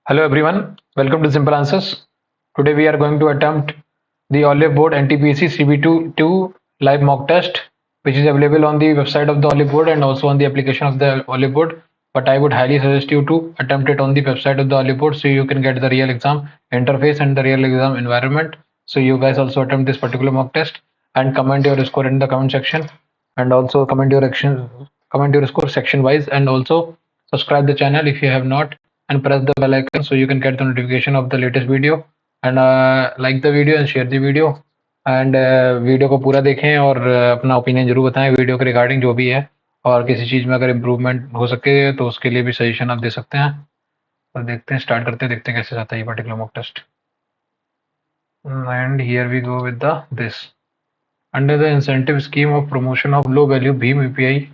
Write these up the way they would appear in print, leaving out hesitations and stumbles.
Hello everyone, welcome to Simple Answers. Today we are going to attempt the Olive Board NTPC CB2 live mock test, which is available on the website of the Olive Board and also on the application of the Olive Board. But I would highly suggest you to attempt it on the website of the Olive Board so you can get the real exam interface and the real exam environment. So you guys also attempt this particular mock test and comment your score in the comment section, and also comment your score section wise, and also subscribe the channel if you have not, and press the bell icon so you can get the notification of the latest video, and like the video and share the video, and video को पूरा देखें और अपना opinion जरूर बताएं video के regarding जो भी है, और किसी चीज़ में अगर इम्प्रूवमेंट हो सके तो उसके लिए भी सजेशन आप दे सकते हैं। और देखते हैं, स्टार्ट करते हैं, देखते हैं कैसे जाता है ये particular mock test. And here we go with the this under the incentive scheme of promotion of low value भीम UPI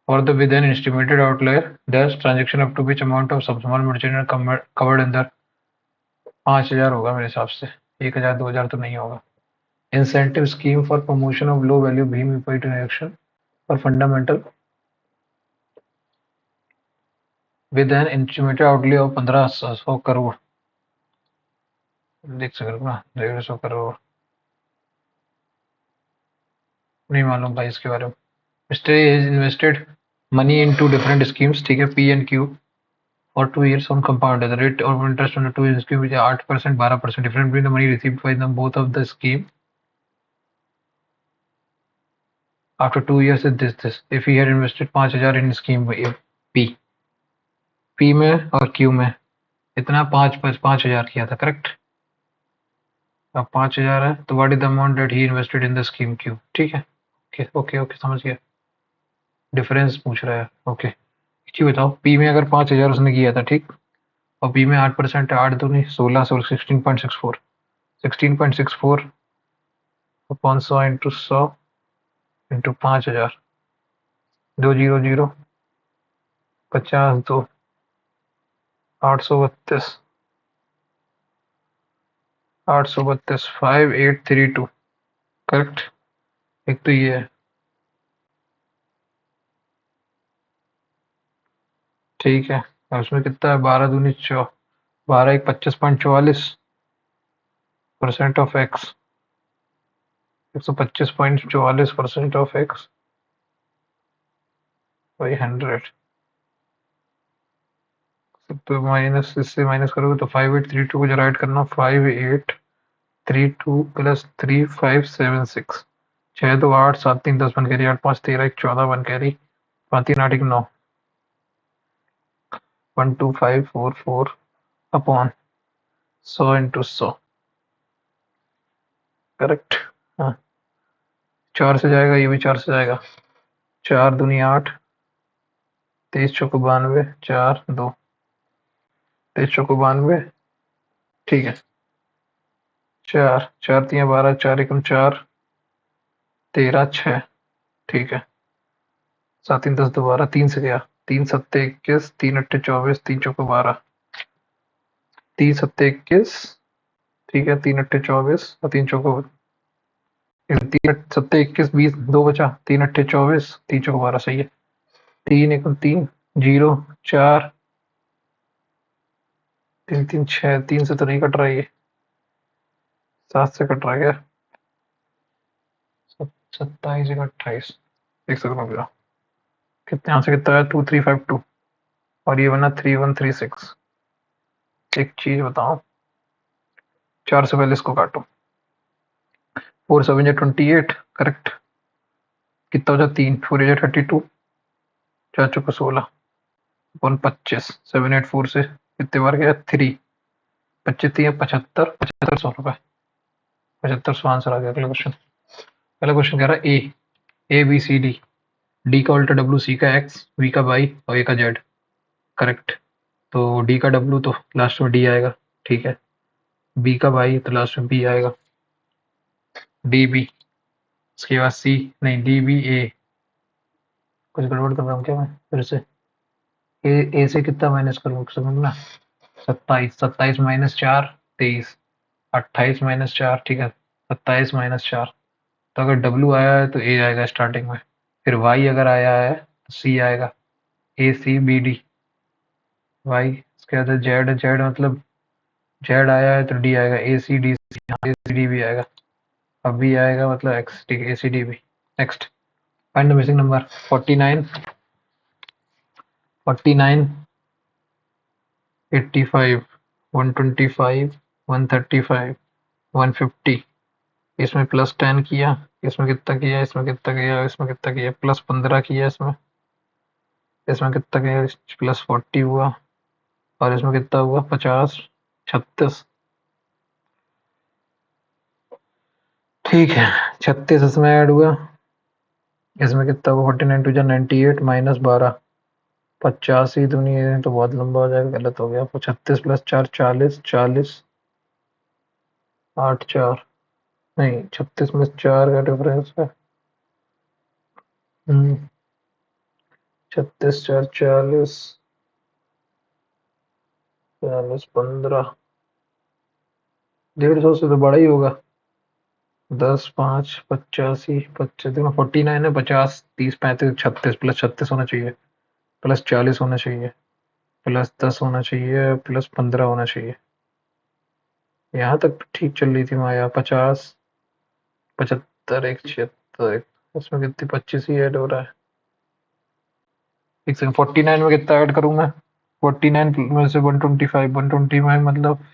for the with an estimated outlay, thus transaction up to which amount of some small merchant covered in the 5000 होगा मेरे हिसाब से, 1000 2000 तो नहीं होगा। Incentive scheme for promotion of low value भीम UPI transaction for fundamental with an estimated outlay of 1500 crore, देख सकते हो ना, 150 करोड़ नहीं मालूम भाई इसके बारे में। Mister is invested money in 2 different schemes, ठीक है, P and Q for 2 years on compound. The rate of interest on the two scheme is 8%, 12% different between the money received by them both of the scheme after 2 years is this. If he had invested 5000 in scheme P में और Q में इतना 5000 किया था, correct. अब 5000 है तो what is the amount that he invested in the scheme Q, ठीक है। ओके ओके ओके, समझ गया, डिफरेंस पूछ रहा है। ओके Q बताओ, P में अगर 5000 उसने किया था, ठीक, और P में 8% है, 8 दूनी 16, 16.64, 16.64 अपॉन 100 इंटू 100 इंटू 5000, 200 50 2 832 5832, करेक्ट। एक तो ये है, ठीक है। और उसमें कितना है, 12 दूनी 12 एक 25.44% of x, 125.44% of x by 100, तो माइनस, इससे माइनस करोगे तो 5832 को जरा ऐड करना, 5832 plus 3576, 6 2 8 7 3 10 1 carry, 8 5 13 1 14 1 carry, 5 3 8 1 9, 12544 upon 100 into 100, correct. हाँ, 4 से जाएगा, ये भी 4 से जाएगा, 4 दूनी 8, 23 चौको 92, 4 2 23 चौको 92, ठीक है। 4 4 3 12, 4 1 4 13 6, ठीक है। 7 3 10 दोबारा 3 से गया, 3 7 21, 3 8 24, 3 चौको 12, 3 7 21, ठीक है, 3 8 24 और 3 चौको 3 7 21 20, 2 बचा, 3 8 24, 3 चौको 12, सही है। 3 1 3 0 4 3 3 6, 3 से तो नहीं कट रहा है, ये 7 से कट रहा है क्या, 27 1 28, देख सकते हो कितने, यहाँ से कितना है 2352 और ये बना 3136। एक चीज बताओ, 4 से पहले इसको काटो, 4 7 28, करेक्ट। कितना बचा, 3 4 32, 4 चौको 16 अपन 25, 784 से कितने बार गया, 3 25 3 75, 7500 रुपए, 7500 आंसर आ गया। अगला क्वेश्चन, पहला क्वेश्चन कह रहा है A B C D, D का उल्टा डब्ल्यू, सी का एक्स, वी का वाई और ए का जेड, करेक्ट। तो डी का डब्ल्यू तो लास्ट में डी आएगा, ठीक है। बी का वाई तो लास्ट में बी आएगा, डी बी, उसके बाद सी, नहीं डी बी ए, कुछ गड़बड़ कर रहा हूँ क्या मैं, फिर से ए से कितना माइनस करूँ समझना, 27 27 माइनस 4 23, 28 माइनस 4, ठीक है, 27 माइनस 4, तो अगर डब्ल्यू आया है तो ए आएगा स्टार्टिंग में, फिर वाई अगर आया है तो सी आएगा, ए सी बी डी, वाई क्या था जेड, जेड मतलब जेड आया है तो डी आएगा, ए सी डी सी, ए सी डी भी आएगा, अब भी आएगा मतलब एक्स, ठीक है, ए सी डी भी। Next, find the missing number. 49, 49, 85, 125, 135, 150। इसमें प्लस 10 किया, इसमें कितना किया, इसमें कितना किया, इसमें कितना किया, प्लस 15 किया, इसमें इसमें कितना किया, प्लस 40 हुआ, और इसमें कितना हुआ 50, 36। ठीक है, 36 इसमें ऐड हुआ, इसमें कितना हुआ 49 टू जा 98 माइनस 12, 85 दूनी है तो बहुत लंबा हो जाएगा, गलत हो गया। 36 प्लस 4 40, 40, 8 4, नहीं 36 में 4 का डिफरेंस है। 36 4 40, 40 15, 150 से तो बड़ा ही होगा। 10 5 85, 25 देखो 49 है, 50 30 35 36, प्लस 36 होना चाहिए, प्लस 40 होना चाहिए, प्लस 10 होना चाहिए, प्लस 15 होना चाहिए। यहाँ तक ठीक चल रही थी माया। 50, 75, एक 76, इसमें कितनी 25 ही ऐड हो रहा है। एक सेकंड, 49 में कितना ऐड करूँ मैं? 49 में से 125, 125 मतलब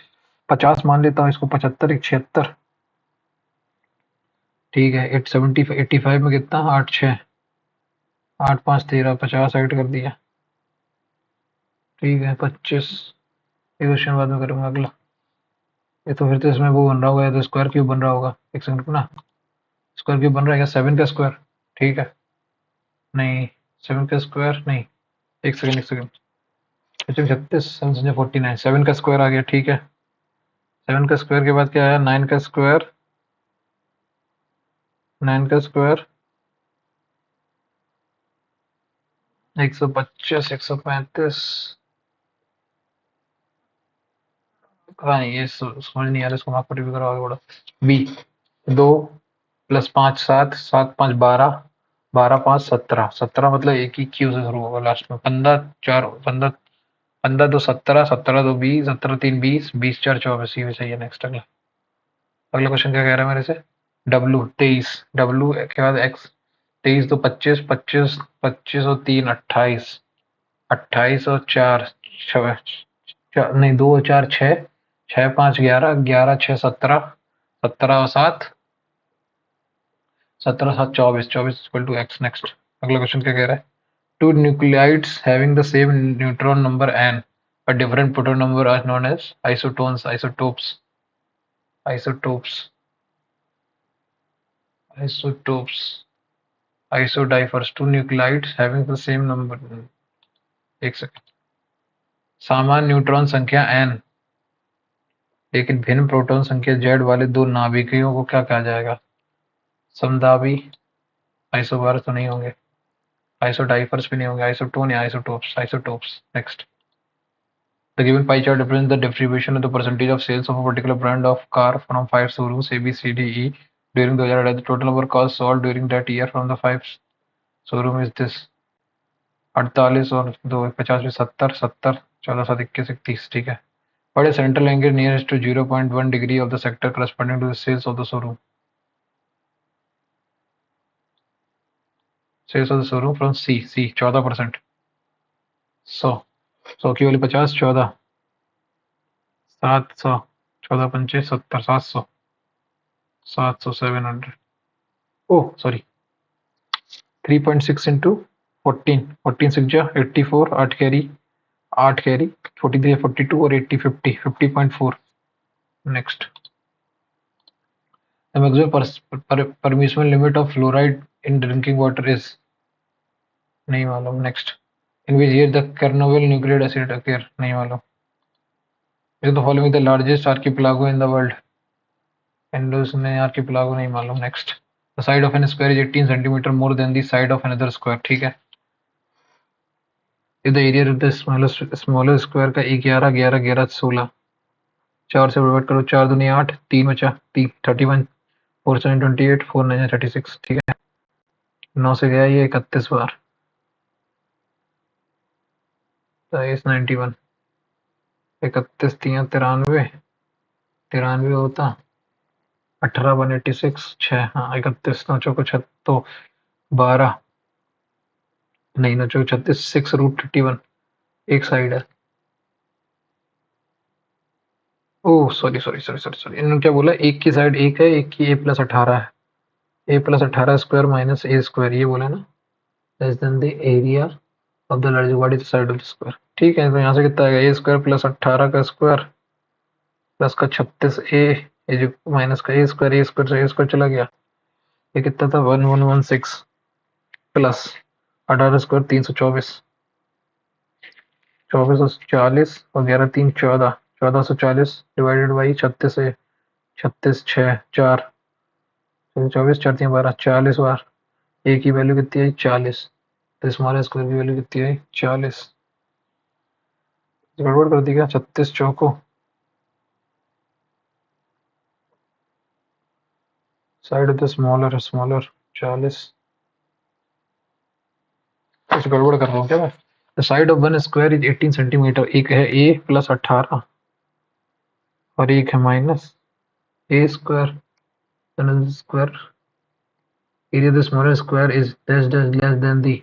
50 मान लेता हूँ इसको, 75 एक 76, ठीक है। 870, 85 में कितना, 8 6, 8 5 13, 50 ऐड कर दिया, ठीक है 25। ये क्वेश्चन बाद में करूंगा अगला। ये तो फिर तो इसमें वो बन रहा होगा, या तो स्क्वायर क्यूब बन रहा होगा। एक सेकंड ना, स्क्वायर क्यूब बन रहा है क्या? 7 का स्क्वायर, ठीक है, नहीं 7 का स्क्वायर नहीं, एक सेकंड एक सेकंड, 36 7 49, 7 का स्क्वायर आ गया, ठीक है। 7 का स्क्वायर के बाद क्या आया? 9 का स्क्वायर, 9 का स्क्वायर 125, 135, पता नहीं, ये समझ नहीं आ रहा, इसको मार्क भी करो आगे बढ़ो। बी 2 प्लस 5 7, 7 5 12, 12 5 17, 17 मतलब एक ही क्यू से शुरू होगा लास्ट में। 15 4 15, 15 2 17, 17 2 20, 17 3 20, 20 4 24, ये भी सही है। नेक्स्ट अगला, अगला क्वेश्चन क्या कह रहा है मेरे से? डब्लू 23, डब्लू के बाद एक्स, 23 तो 25, 25 25 और 3 28, 28 और 4 नहीं 2 और 4 6, 6 5 11, 11 6 17, 17 और 7, 17 7 24, 24 इक्वल टू एक्स। नेक्स्ट, अगला क्वेश्चन क्या कह रहा है? Two nuclides having the same neutron number and a different proton number are known as isotones, isotopes, isotopes, isotopes, isodiphers. Two nuclides having the same number, एक second, समान neutron संख्या n लेकिन भिन्न प्रोटॉन संख्या z वाले दो नाभिकों को क्या कहा जाएगा? समदाबी, आइसोबार तो नहीं होंगे, आइसोडाइफर्स भी नहीं होंगे, आइसोटोन या isotopes, isotopes. Next, the given pie chart represents the distribution of the percentage of sales of a particular brand of car from 5 showrooms A, B, C, D, E during 2008. The total number of cars sold during that year from the 5 showroom is this: 48 और 2 50 में 70 70, 14 7 21 31, ठीक है। What is central angle nearest to 0.1 degree of the sector corresponding to the sales of the showroom? Sales of the showroom from C, 14%, 100, 100 की वाली 50, 14, 700, 14 पंचे 70, 700, 700 700, oh sorry, 3.6 into 14, 14 6 जा 84, 8 carry, 8 carry, 43 42 और 80 50, 50.4। Next, the maximum permission limit of fluoride in drinking water is, नहीं मालूम। Next, in which year the कर्नोविल nucleic acid occur, नहीं मालूम। Is the following the largest archipelago in the world, इंडोस में archipelago, नहीं मालूम। Next, the side of an square is 18 centimetre more than the side of another square, ठीक है। If the area of the smallest square का 11 11 11 16, 4 से divide करो, 4 दूनी 8, 3 बचा 3 31, 4 7 28, 4 9 36, ठीक है। 9 से गया ये 31 बार, तो इस 91। 31 3 93, 93 होता 18 186 6, हाँ 31 9 चौको तो 12, नहीं 9 चौको 36, 6√31 एक साइड है। Oh sorry sorry sorry sorry sorry, इन्होंने क्या बोला, एक की साइड एक है, एक की a+18 है। a+18 square minus a square, ये बोला ना, less than the area of the large, what is the side of the square. ठीक है, तो यहाँ से कितना आएगा, a स्क्वायर प्लस 18 का स्क्वायर प्लस का 36a, ये जो माइनस का a स्क्वायर, से a स्क्वायर चला गया, ये कितना था 1116 प्लस 18 स्क्वायर 324, 2440 और 11 3 14, 1440 डिवाइडेड बाई 36 है, 36 6 4, 24 4 3 12, 40 बार ए की वैल्यू कितनी आई 40, तो स्मॉल स्क्वायर की वैल्यू कितनी आई 40। गड़बड़ कर दी क्या, 36 चौको साइड ऑफ द स्मॉलर 40, कुछ गड़बड़ कर रहा हूँ क्या मैं। The side of one square is 18 centimetre, एक है a+18 और एक है minus a square, square area the smaller square is dash dash less than the,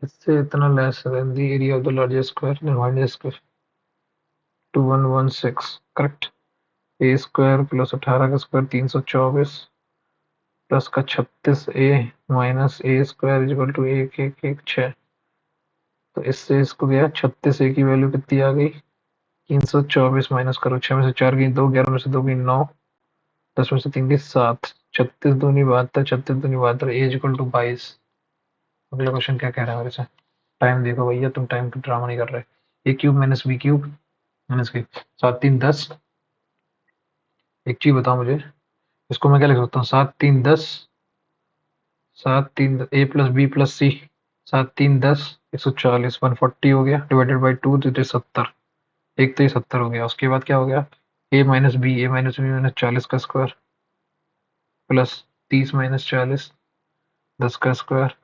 इससे इतना less than the area of the largest square divide square 2116, correct. a square plus 18 का square 324 plus का 36a minus a square equal to 1116, तो इससे इसको गया 36a की value कितनी आ गई 324, माइनस करो 6 में से 4 गई 2, 11 में से 2 गई 9, 10 में से 3 गई 7, 36 दूनी 72, 36 दूनी 72, एज इक्वल टू 22। अगला क्वेश्चन क्या कह रहा है मेरे से, टाइम देखो भैया, तुम टाइम का ड्रामा नहीं कर रहे। A cube minus B cube minus की 7 3 10, एक चीज बताओ मुझे, इसको मैं क्या लिख सकता हूँ, 7 3 10, 7 3 a plus B plus C, 7 3 10 140, 140 हो गया डिवाइडेड बाई 2 तो 70, एक तो ये 70 हो गया, उसके बाद क्या हो गया a माइनस बी माइनस 40 का स्क्वायर प्लस 30 माइनस 40 10 का स्क्वायर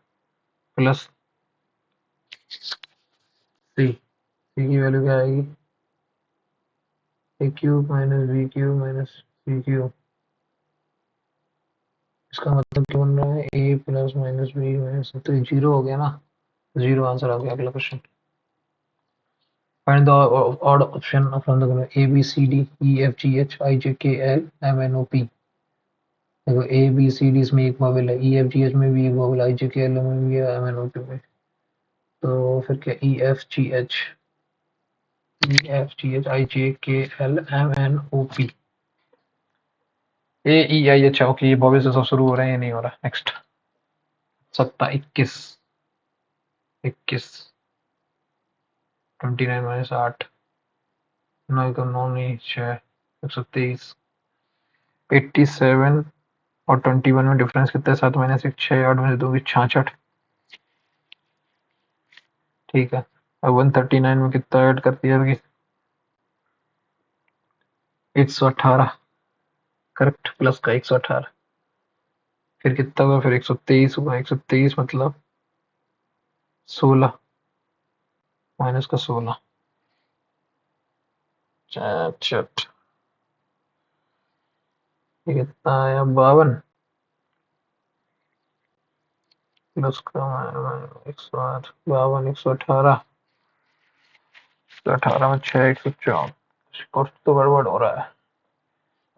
प्लस सी की वैल्यू क्या आएगी A cube minus B cube minus C cube, इसका मतलब क्या बन रहा है A plus minus B minus, तो जीरो हो गया ना, जीरो आंसर आ गया। अगला question, find the odd option from the A B C D E F G H I J K L M N O P। देखो ए B C D इसमें एक वॉवेल है, ई एफ जी एच में भी एक vowel, आई J K L में भी है, एम एन ओ पी में, तो फिर क्या E F G H I J K L M N O P, A E I H, okay ये वॉवेल से सब शुरू हो रहे हैं, ये नहीं हो रहा। नेक्स्ट 21 21 29 माइनस 8, 9 तो 9 नहीं 6, 123, 87 और 21 में डिफरेंस कितना है, 7 माइनस 1 6, 8 में से 2 66, ठीक है। अब 139 में कितना ऐड कर दिया, 118, करेक्ट, प्लस का 118, फिर कितना हुआ, फिर 123 हुआ, 123 मतलब 16 माइनस का 16, चट, ये कितना आया 52 प्लस का 108, 52 118, 118 में 6 104, कुछ तो गड़बड़ हो रहा है।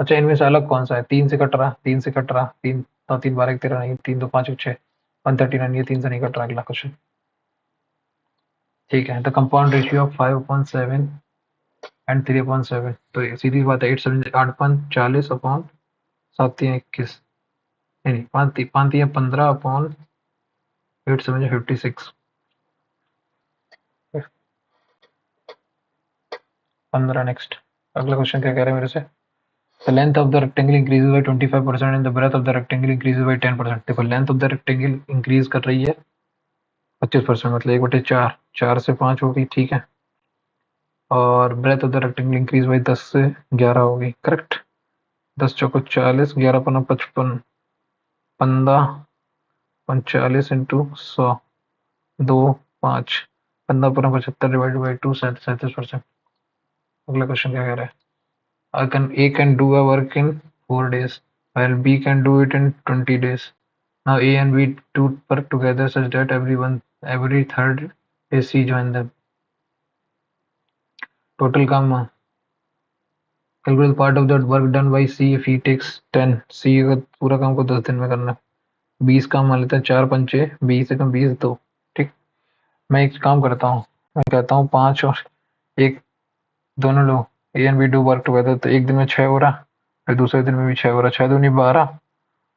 अच्छा इनमें से अलग कौन सा है, 3 से कट रहा, 3 से कट रहा, 3 तो 3 12 13 नहीं, 3 2 5 6, 139, ये 3 से नहीं कट रहा। अगला क्वेश्चन, ठीक है, the compound ratio of 5/7 and 3/7, तो ये सीधी बात है 8 7 8 5 40 अपॉन 7 3 21, नहीं 5 3 15 अपॉन 8 7 56, 15। नेक्स्ट अगला क्वेश्चन क्या कह रहे हैं मेरे से, the length of the rectangle increases by 25% and the breadth of the rectangle increases by 10%। देखो length of the rectangle increase कर रही है 25%, मतलब 1/4, 4 से 5 होगी, ठीक है, और breadth of the rectangle increase by 10 से 11 होगी, करेक्ट। 10 चौको 40, 11 पन्ना 55, 15 45 इंटू 100, 2, 5, 15×75 डिवाइड बाई 2, 37%। अगला क्वेश्चन क्या कह रहा है? A can do a work in 4 days, while B can do it in 20 days. Now A and B do work together such that every third day C join them. Total काम calculate part of that work done by C if he takes 10. C का पूरा काम को 10 दिन में करना है। 20 काम मान लेते हैं, 4 पंचे 20 एकम 20 2। ठीक, मैं एक काम करता हूँ, मैं कहता हूँ 5 और 1 दोनों लोग A and B do work together, तो एक दिन में 6 हो रहा, फिर दूसरे दिन में भी 6 हो रहा, 6 दूनी 12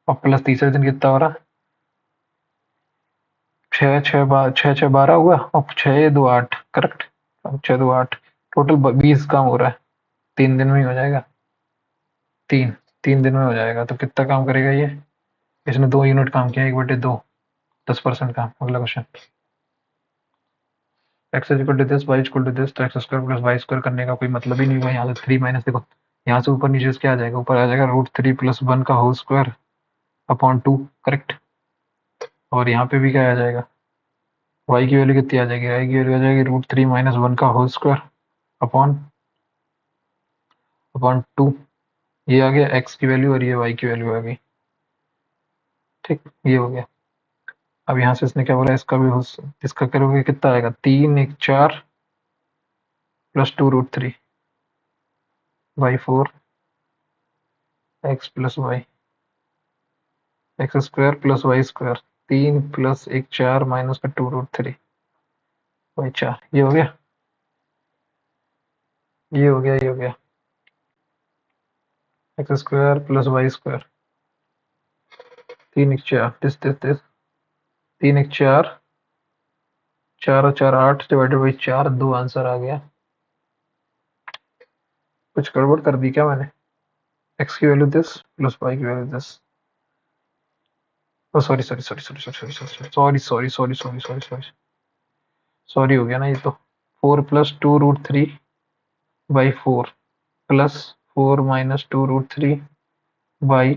और प्लस तीसरे दिन कितना हो रहा, 6 6 6 12 हुआ और 6 2 8, करेक्ट, 6 2 8, टोटल 20 काम हो रहा है। 3 दिन में ही हो जाएगा, 3 दिन में हो जाएगा। तो कितना काम करेगा ये? इसने 2 यूनिट काम किया, 1/2, 10% काम। अगला question, X is equal to this, Y equal to this, तो X square plus Y square करने का कोई मतलब ही नहीं हुआ। यहाँ से 3 माइनस, देखो यहाँ से ऊपर नीचे क्या आ जाएगा, ऊपर आ जाएगा √3 + 1 का होल स्क्वायर अपॉन 2, करेक्ट। और यहाँ पे भी क्या आ जाएगा, y की वैल्यू कितनी आ जाएगी, y की वैल्यू आ जाएगी √3 - 1 का होल स्क्वायर अपॉन 2। ये आ गया x की वैल्यू और ये y की वैल्यू आ गई। ठीक, ये हो गया। अब यहाँ से इसने क्या बोला, इसका भी इसका करोगे कितना आएगा, 3 1 4 + 2 √3 y 4 x + y x square plus y square, 3 + 1 4 minus का 2 √3 y 4। ये हो गया, ये हो गया, ये हो गया। x square plus y square, 3 1 4 this 3 1 4 4 और 4 8 डिवाइडेड बाई 4, 2 आंसर आ गया। कुछ गड़बड़ कर दी क्या मैंने? x की वैल्यू दिस प्लस y की value this, sorry sorry sorry sorry sorry sorry sorry sorry sorry sorry sorry sorry sorry sorry हो गया ना ये तो। 4 + 2 √3 बाई 4 प्लस 4 - 2 √3 बाई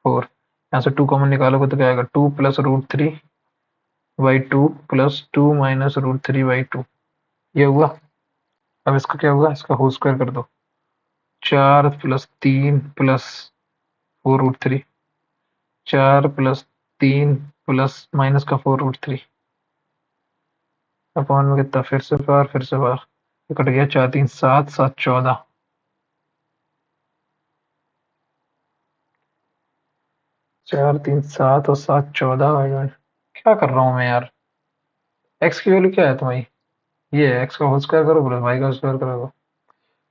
4। यहाँ से 2 कॉमन निकालोगे तो क्या आएगा, 2 + √3 बाई 2 प्लस 2 - √3 बाई 2। ये हुआ। अब इसका क्या हुआ, इसका होल स्क्वायर कर दो, 4 + 3 + 4 √3, 4 + 3 प्लस माइनस का 4 √3 अपॉन में कितना, फिर से बार ये कट गया, 4 3 7 7 14, 4 3 7 और 7 14। क्या कर रहा हूँ मैं यार? एक्स की वैल्यू क्या है तुम्हारी, ये एक्स का होल स्क्वायर करो प्लस वाई का स्क्वायर करो।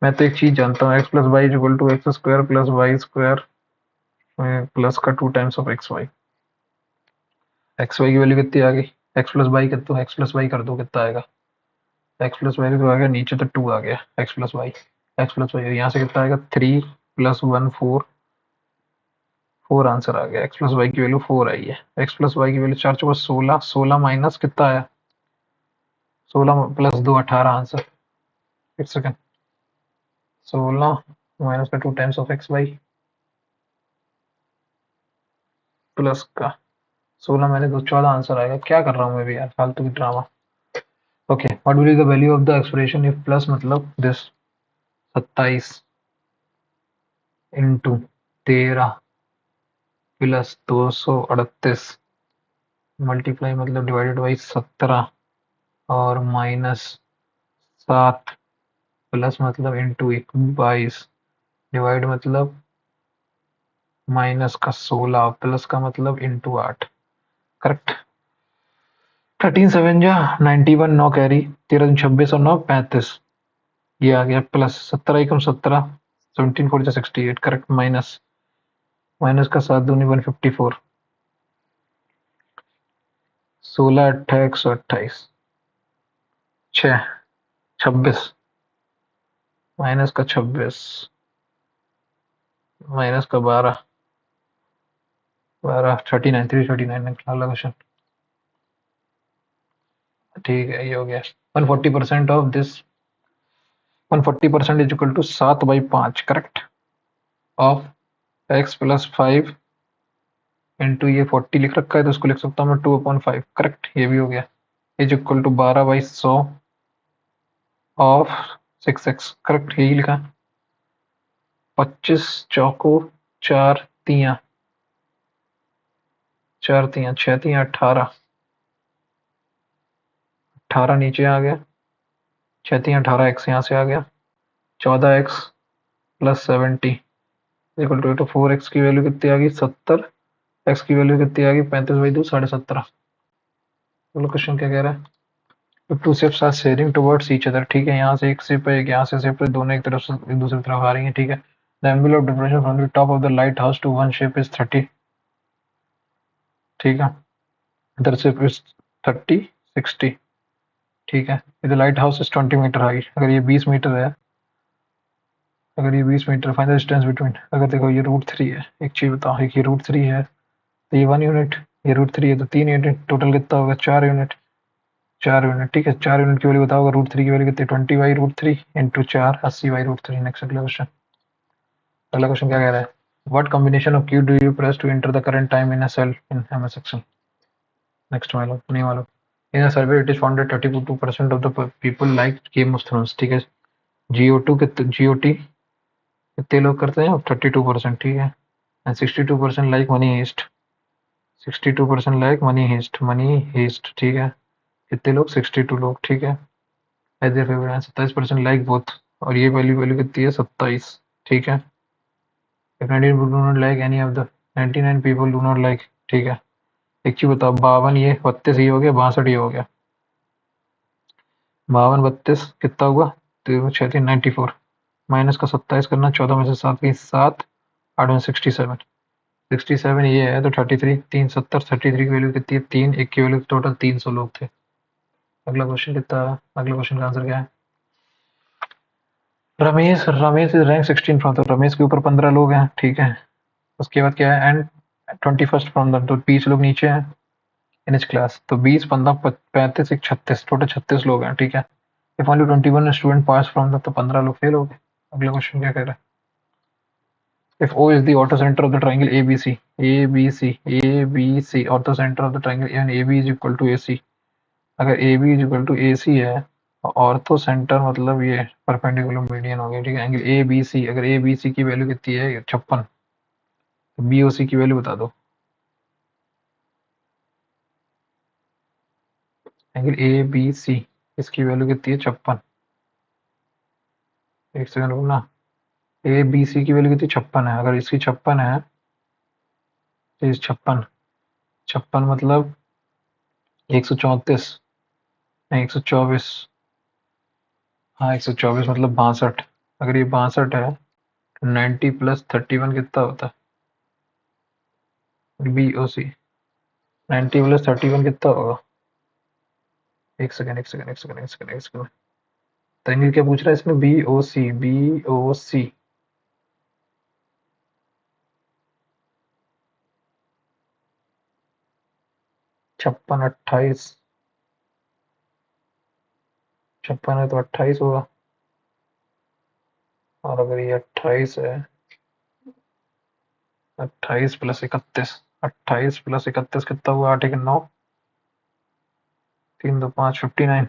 मैं तो एक चीज जानता हूँ, x plus y equal to x square plus Y square plus का 2 times of x y. X y की वैल्यू कितनी आ गई, एक्स प्लस वाई कर दो, एक्स प्लस वाई कर दो, कितना आएगा, एक्स प्लस वाई तो आ गया, नीचे तो 2 आ गया, एक्स प्लस वाई यहाँ से कितना आएगा, 3 + 1 4, 4 आंसर आ गया। एक्स प्लस वाई की वैल्यू 4 आई है। एक्स प्लस वाई की वैल्यू 4 4 16, 16 माइनस कितना आया, 16 + 2 18 आंसर। एक सेकेंड, 16 माइनस का 2 times of x y plus का 16 मैंने 2 14 आंसर आएगा। क्या कर रहा हूँ मैं भी यार, फालतू की drama. Okay, what will be the value of the expression if plus मतलब दिस 27 इंटू 13 प्लस 238 मल्टीप्लाई मतलब डिवाइडेड बाई 17 और -7 प्लस मतलब इंटू 22 डिवाइड मतलब माइनस का 16 प्लस का मतलब इंटू 8, करेक्ट। 13 7 जा 91, 9 कैरी, 13 26 और 9 35, ये आ गया प्लस 17 एकम 17, 17 4 जा 68, करेक्ट। माइनस का 7 दूनी 154, 16 8 128, 6 26 माइनस का 26 माइनस का 12 39 339 अगला क्वेश्चन। ठीक है, ये हो गया। 140% of this 140% is equal to 7/5, correct, of x + 5 into ये 40 लिख रखा है तो उसको लिख सकता हूँ मैं 2/5। करेक्ट, ये भी हो गया। Is equal to 12/100 of 6x। Correct, यही लिखा। 25 चौको 4 तियां, 4 तियां 6 तियां 18, 18 नीचे आ गया, 6 तियां 18, x यहाँ से आ गया, 14x plus 70 equal to 4x की वैल्यू कितनी आ गई 70, x की वैल्यू कितनी आ गई 35/2 17.5। बोलो क्वेश्चन क्या कह रहा है। तो two ships are sailing towards each other. ठीक है, यहाँ से एक शिप है, एक यहाँ से शिप है, दोनों एक तरफ से एक दूसरी तरफ आ रही है। ठीक है, the angle of difference from the top of the lighthouse to one ship is 30। ठीक है, अदर शिप इज 30 60। ठीक है, the lighthouse is 20 metre high. अगर ये 20 मीटर है, अगर ये 20 metre, find the distance between. अगर देखो ये √3 है, एक चीज बताओ, एक ये √3 है तो ये 1 यूनिट, ये √3 है तो 3 यूनिट, टोटल कितना होगा 4 यूनिट। 4 यूनिट, ठीक है, 4 यूनिट की वैल्यू बताओ। √3 की वैल्यू कितनी 20/√3 इंटू 4 80/√3। नेक्स्ट अगला क्वेश्चन। अगला क्वेश्चन क्या कह रहा है, what combination of key do you press to enter the current time in a cell in MS section. Next मालूम नहीं मालूम। In a survey it is found that 32% of the people like game of thrones. ठीक है, GOT कितने लोग करते हैं 32%। ठीक है, and 62% like money heist. 62% like money heist. ठीक है, कितने लोग 62 लोग। ठीक है, as a favourite 27% like both. और ये वैल्यू वैल्यू कितनी है 27। ठीक है, if 19 people do not like any of the 99 people do not like। ठीक है, एक चीज बताओ, 52 ये 32 ये हो गया, 62 ये हो गया, 52 32 कितना हुआ, तो 6 3 94 माइनस का 27 करना, 14 में से 7 गई 7, 8 में 67, 67 ये है तो 33, 3 70, 33 की वैल्यू कितनी है 3, एक की वैल्यू टोटल 300 लोग थे। अगला क्वेश्चन कितना, अगला क्वेश्चन का आंसर क्या है। Ramesh Ramesh is rank 16 from, तो रमेश के ऊपर 15 लोग हैं। ठीक है, उसके बाद क्या है, एंड 21st फ्रॉम द, तो 20 लोग नीचे हैं इन इस क्लास। तो 20 15 35 एक 36, टोटल 36 लोग हैं। ठीक है, if only 21 student pass from the, तो 15 लोग फेल हो गए। अगला क्वेश्चन क्या कह रहा है, if O is the orthocentre of the triangle A B C orthocentre of the triangle and A B is equal to A C. अगर A B is equal to A C है, ortho centre मतलब ये perpendicular median हो गया। ठीक है, angle A B सी, अगर A B C की वैल्यू कितनी है 56, बी ओ सी की वैल्यू बता दो। एंगल ए बी सी, इसकी वैल्यू कितनी है 56। एक सेकंड रुकना, ए बी सी की वैल्यू कितनी 56 है। अगर इसकी 56 है तो इस 56, 56 मतलब 134, नहीं 124, हाँ 124 मतलब 62। अगर ये 62 है तो 90 प्लस 31 कितना होता है, बी ओ सी। 90 प्लस 31 कितना होगा, एक सेकंड एक सेकंड एक सेकंड एक सेकंड एक सेकंड। तनिल क्या पूछ रहा है इसमें, बी ओ सी, बी ओ सी। 56 28, 56 है तो 28 होगा। और अगर ये 28 है, 28 प्लस 31, 28 प्लस 31 कितना हुआ, 8 1 9, 3 2 5 59।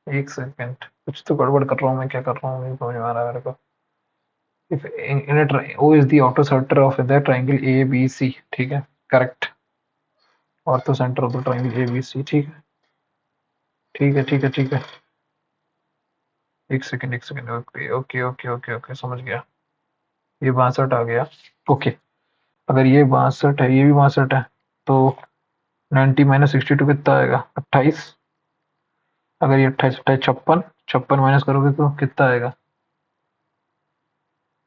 एक सेकंड, कुछ तो गड़बड़ कर रहा हूँ मैं, क्या कर रहा हूँ नहीं समझ में आ रहा है मेरे को। If in a O is the orthocentre of the triangle A B C. ठीक है, correct, orthocentre of the triangle A B C. ठीक है ठीक है ठीक है ठीक है, एक सेकंड एक second, okay okay okay okay okay समझ गया। ये 62 आ गया। ओके, अगर ये 62 है, ये भी 62 है, तो 90 माइनस 62 कितना आएगा 28। अगर ये 28 28 56, 56 माइनस करोगे तो कितना आएगा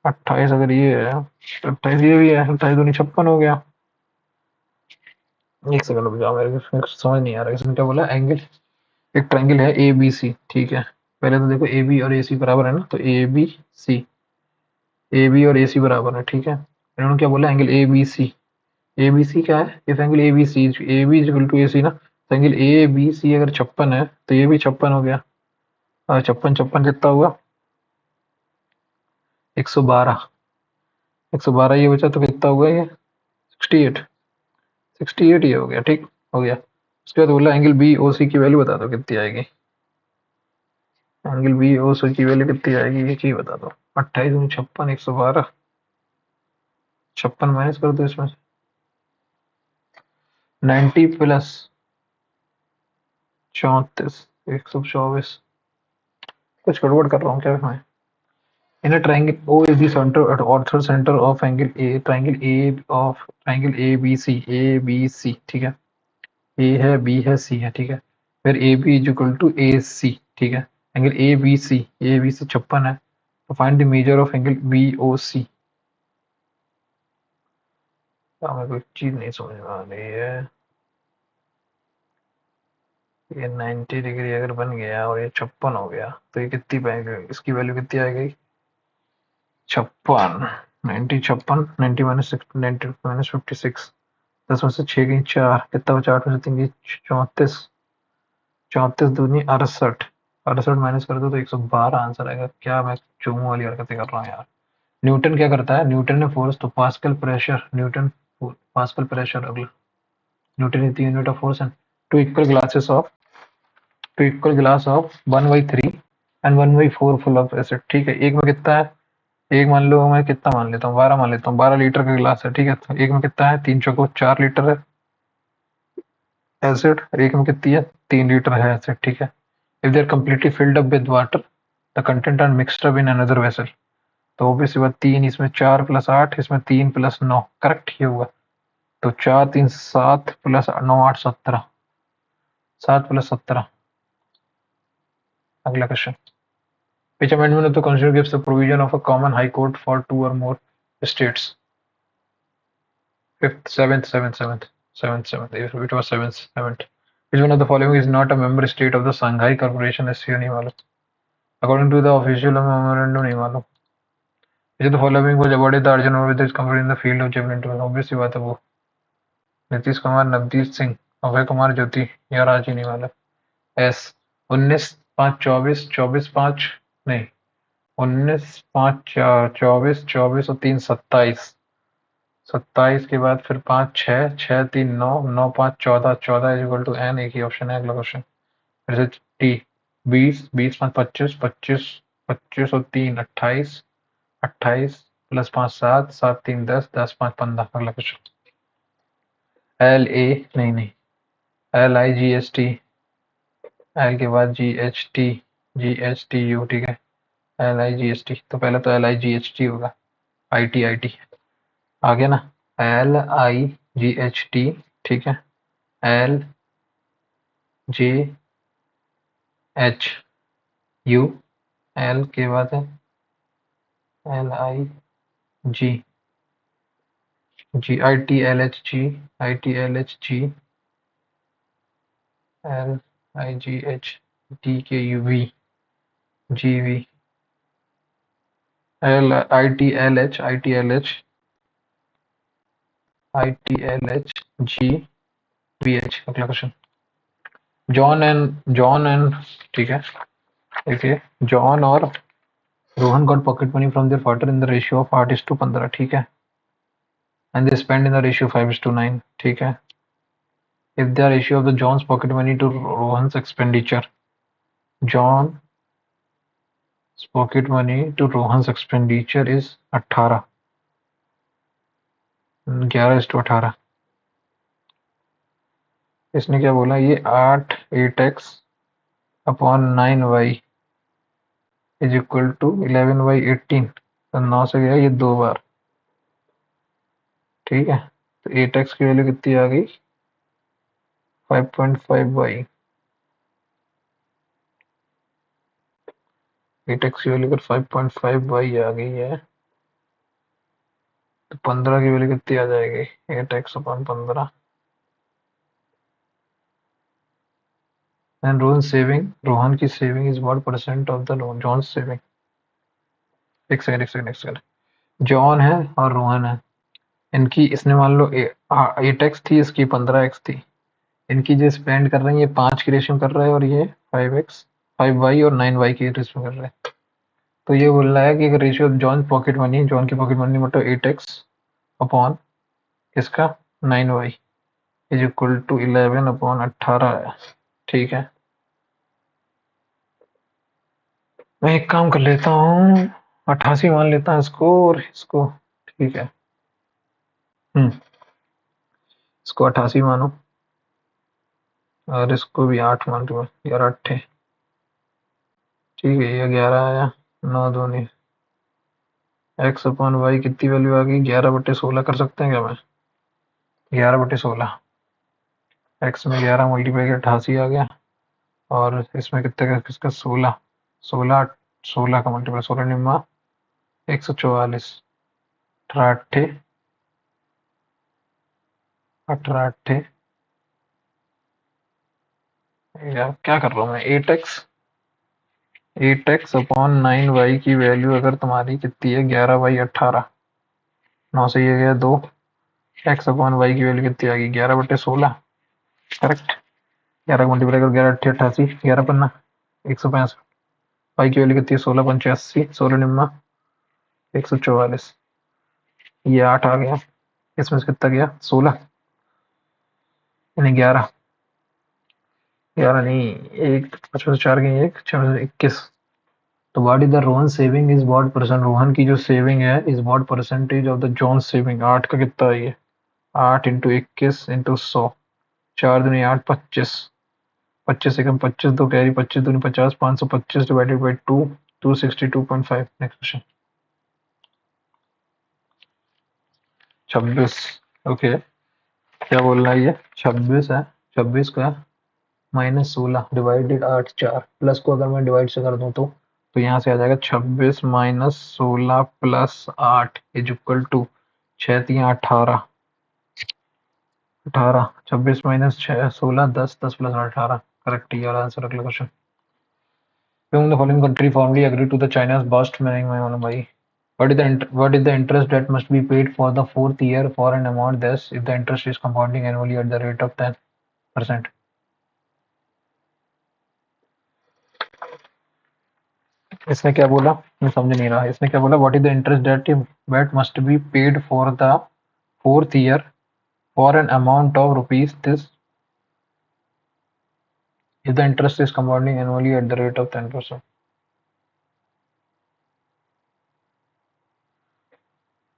28। अगर ये है तो 28 ये भी है, 28 दूनी 56 हो गया। एक सेकंड रुक जाओ, मेरे को समझ नहीं आ रहा इसमें क्या बोला। एंगल, एक ट्रायंगल है ए बी सी। ठीक है, पहले तो देखो ए बी और ए सी बराबर है ना, तो ए बी सी, ए बी और ए सी बराबर है। ठीक है, इन्होंने क्या बोला, angle A B C. A B C क्या है, if angle A B C, A B is equal to A C ना, तो एंगल ए बी सी अगर 56 है तो ये भी 56 हो गया। और 56 56 कितना हुआ 112, 112 ये बचा तो कितना हुआ ये 68 68 ये हो गया ठीक हो गया। उसके बाद बोला एंगल बी ओ सी की वैल्यू बता दो कितनी आएगी। एंगल बी ओ सी की वैल्यू कितनी आएगी ये चीज बता दो। 28 56 112 56 माइनस कर दो इसमें 90 प्लस 34 124 कुछ गड़बड़ कर रहा हूँ क्या मैं। In a triangle, O is the center at ortho center of angle A, triangle ABC, ABC ठीक है। A है B है C है ठीक है। फिर AB is equal to AC ठीक है। एंगल ABC 56 है तो find the measure of angle BOC। हमें कोई चीज नहीं समझ में आ रही है। ये 90 डिग्री अगर बन गया और ये 56 हो गया तो ये कितनी पाएगी इसकी वैल्यू कितनी आ गई 56 90 56 90 माइनस 90 माइनस 56 10 में से 6 गई 4 कितना बचा 8 में से 3 गई 34 34 दूनी 68 68 माइनस कर दो तो 112 आंसर आएगा। क्या मैं चूमू वाली हरकतें कर रहा हूँ यार। न्यूटन क्या करता है न्यूटन ने फोर्स तो Pascal pressure Newton Pascal pressure अगला Newton is the unit of force and two equal glasses of two equal glass of 1/3 and 1/4 full of acid ठीक है। एक में कितना है एक मान लो मैं कितना मान लेता हूँ 12 मान लेता हूँ 12 लीटर का गिलास है ठीक है। तो एक में कितना है 3 चौको 4 लीटर है एसिड और एक में कितनी है 3 लीटर है एसिड ठीक है। If they are completely filled up with water the content are mixed up in another vessel तो ऑब्वियसली बात 3 इसमें 4 प्लस 8 इसमें 3 प्लस 9 करेक्ट ये हुआ। तो 4 3 7 प्लस 9 8 17 7 प्लस 17 अगला question which amendment of the constitution gives the provision of a common high court for 2 or more states fifth seventh it was seventh which one of the following is not a member state of the Shanghai Corporation SCO नहीं मालूम according to the official memorandum नहीं मालूम which of the following was awarded the Arjun Award with his company in the field of javelin throw obvious सी बात है वो नीतीश कुमार नवदीप सिंह अभय कुमार ज्योति या राजी नहीं मालूम एस 19 5 24 24 5 नहीं 19 5 24 24 और 3 27 27 के बाद फिर 5 6 6 3 9 9 5 14 14 इज इक्वल टू एन एक ही ऑप्शन है अगला क्वेश्चन फिर से टी 20 20 5 25 25 25 और 3 28 28 प्लस 5 7 7 3 10 10 5 15 अगला क्वेश्चन एल ए नहीं L I G H T L के बाद जी एच टी यू ठीक है L I G H T तो पहले तो L I G H T होगा आई टी आ गया ना L I G H T ठीक है L J H U L के बाद है L I G G I T L H G L I G H D K U V ji V L I T L H ji V H अगला question John and ठीक है देखिए John और Rohan got pocket money from their father in the ratio of 8:15 ठीक है and they spend in the ratio 5:9 ठीक है। If the ratio of the John's pocket money to Rohan's expenditure, John's pocket money to Rohan's expenditure is 18 11:18 इसने क्या बोला ये 8 8x upon 9y is equal to 11/18 तो 9 से गया ये 2 बार ठीक है। तो 8x की वैल्यू कितनी आ गई 5.5y 8x की वैल्यू अगर 5.5y आ गई है तो 15 की वैल्यू कितनी आ जाएगी 8x अपॉन 15 एंड रोहन की saving is what percent of the loan John saving एक सेकंड जॉन है और रोहन है इनकी इसने मान लो 8x थी इसकी 15x थी इनकी जो स्पेंड कर रहे हैं ये 5 की रेशियो कर रहा है और ये 5y और 9y की रेशियो कर रहे हैं तो ये बोल रहा है कि अगर रेशियो ऑफ जॉन की पॉकेट मनी मतलब 8x अपॉन किसका 9y is equal to 11 upon 18 है। ठीक है, मैं एक काम कर लेता हूँ, 88 मान लेता हूँ इसको और इसको। ठीक है, इसको 88 मानो और इसको भी 8 मान दो यार, 8 है। ठीक है, ये 11 आया, 9 दूनी एक्स अपॉन वाई कितनी वैल्यू आ गई, 11/16 कर सकते हैं क्या मैं, 11/16 एक्स में 11 मल्टीप्लाई 88 आ गया और इसमें कितने का किसका 16, 16 16 का मल्टीप्लाई 16 निम्मा 144, 18 18 18 यार क्या कर रहा हूँ मैं, 8x अपॉन 9y की वैल्यू अगर तुम्हारी कितनी है 11/18, 9 से ये गया 2, एक्स अपॉन वाई की वैल्यू कितनी आ गई 11/16, करेक्ट। 11 मल्टीप्लाई करो 11 × 8 = 88, 11 × 165, वाई की वैल्यू कितनी है 16 × 85, 16 निम्मा 144, ये 8 आ गया, इसमें से कितना गया 16 यानी 11, 11 नहीं, एक 55 से 4 गई, एक 6 से 21। तो what is the Rohan saving is what percent, Rohan की जो सेविंग है is what percentage of the John saving, 8 का कितना है ये, 8 × 21 × 100, 4 दूनी 8 25, 25 एकम 25 दो कैरी, 25 दूनी 50, 525 divided by 2, 262.5। Next question 26। Okay, क्या बोल रहा है ये 26 है, 26 का -16 डिवाइडेड 8 4 प्लस को अगर मैं डिवाइड से कर दूं तो यहाँ से आ जाएगा 26 - 16 + 8 इज इक्वल टू 6 3 18, 18 26 - 6 16 10 10 + 18, करेक्ट, ये वाला आंसर अगला question. Whom the following country formally agreed to the China's bust, मैं नहीं मालूम भाई। What is the interest that must be paid for the fourth year for an amount this if the interest is compounding annually at the rate of 10%? इसने क्या बोला, मैं समझ नहीं रहा, इसने क्या बोला, what is the interest that must be paid for the fourth year for an amount of rupees this if the interest is compounding annually at the rate of 10%।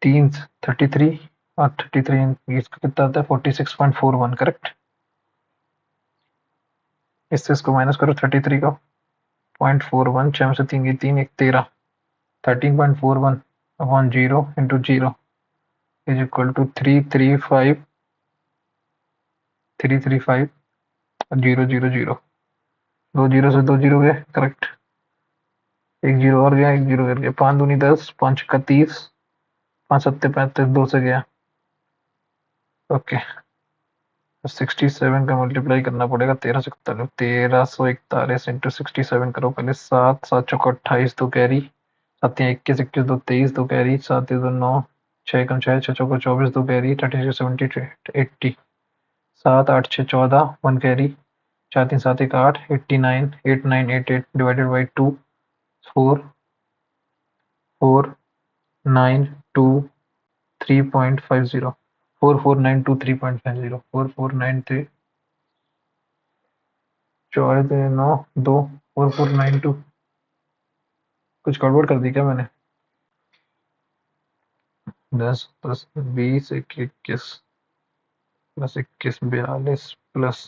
3 33 और 33 इसका कितना आता है 46.41, करेक्ट। इससे इसको माइनस करो 33 का 0.41, 6 में से 3 की 3 एक 13, 13.41 upon 0 into 0 is equal to 335 335 0 0 0, 2 zero से 2 जीरो गए, करेक्ट, एक जीरो और गया, एक जीरो गिर गया, 5 दूनी 10, 5 का 30, 5 सत्ते 35, 2 से गया, ओके। 67 का मल्टीप्लाई करना पड़ेगा 1341 इंटू 67 करो पहले, 7 7 चौको 28, 2 carry, 7 21 21 2 23, 2 carry, 7 2 9, 6 come 6 6 choco 24, 2 carry, 36 70 80, 7 8 6 14, 1 carry, 4 3 7 1 8, 89 89 88 divided by 2, 4 4 9 2 3.50, 4492 3.50, 4493 चौवालीस 9 2 4492, कुछ गड़बड़ कर दी क्या मैंने, 10 + 20 21 + 21 42 प्लस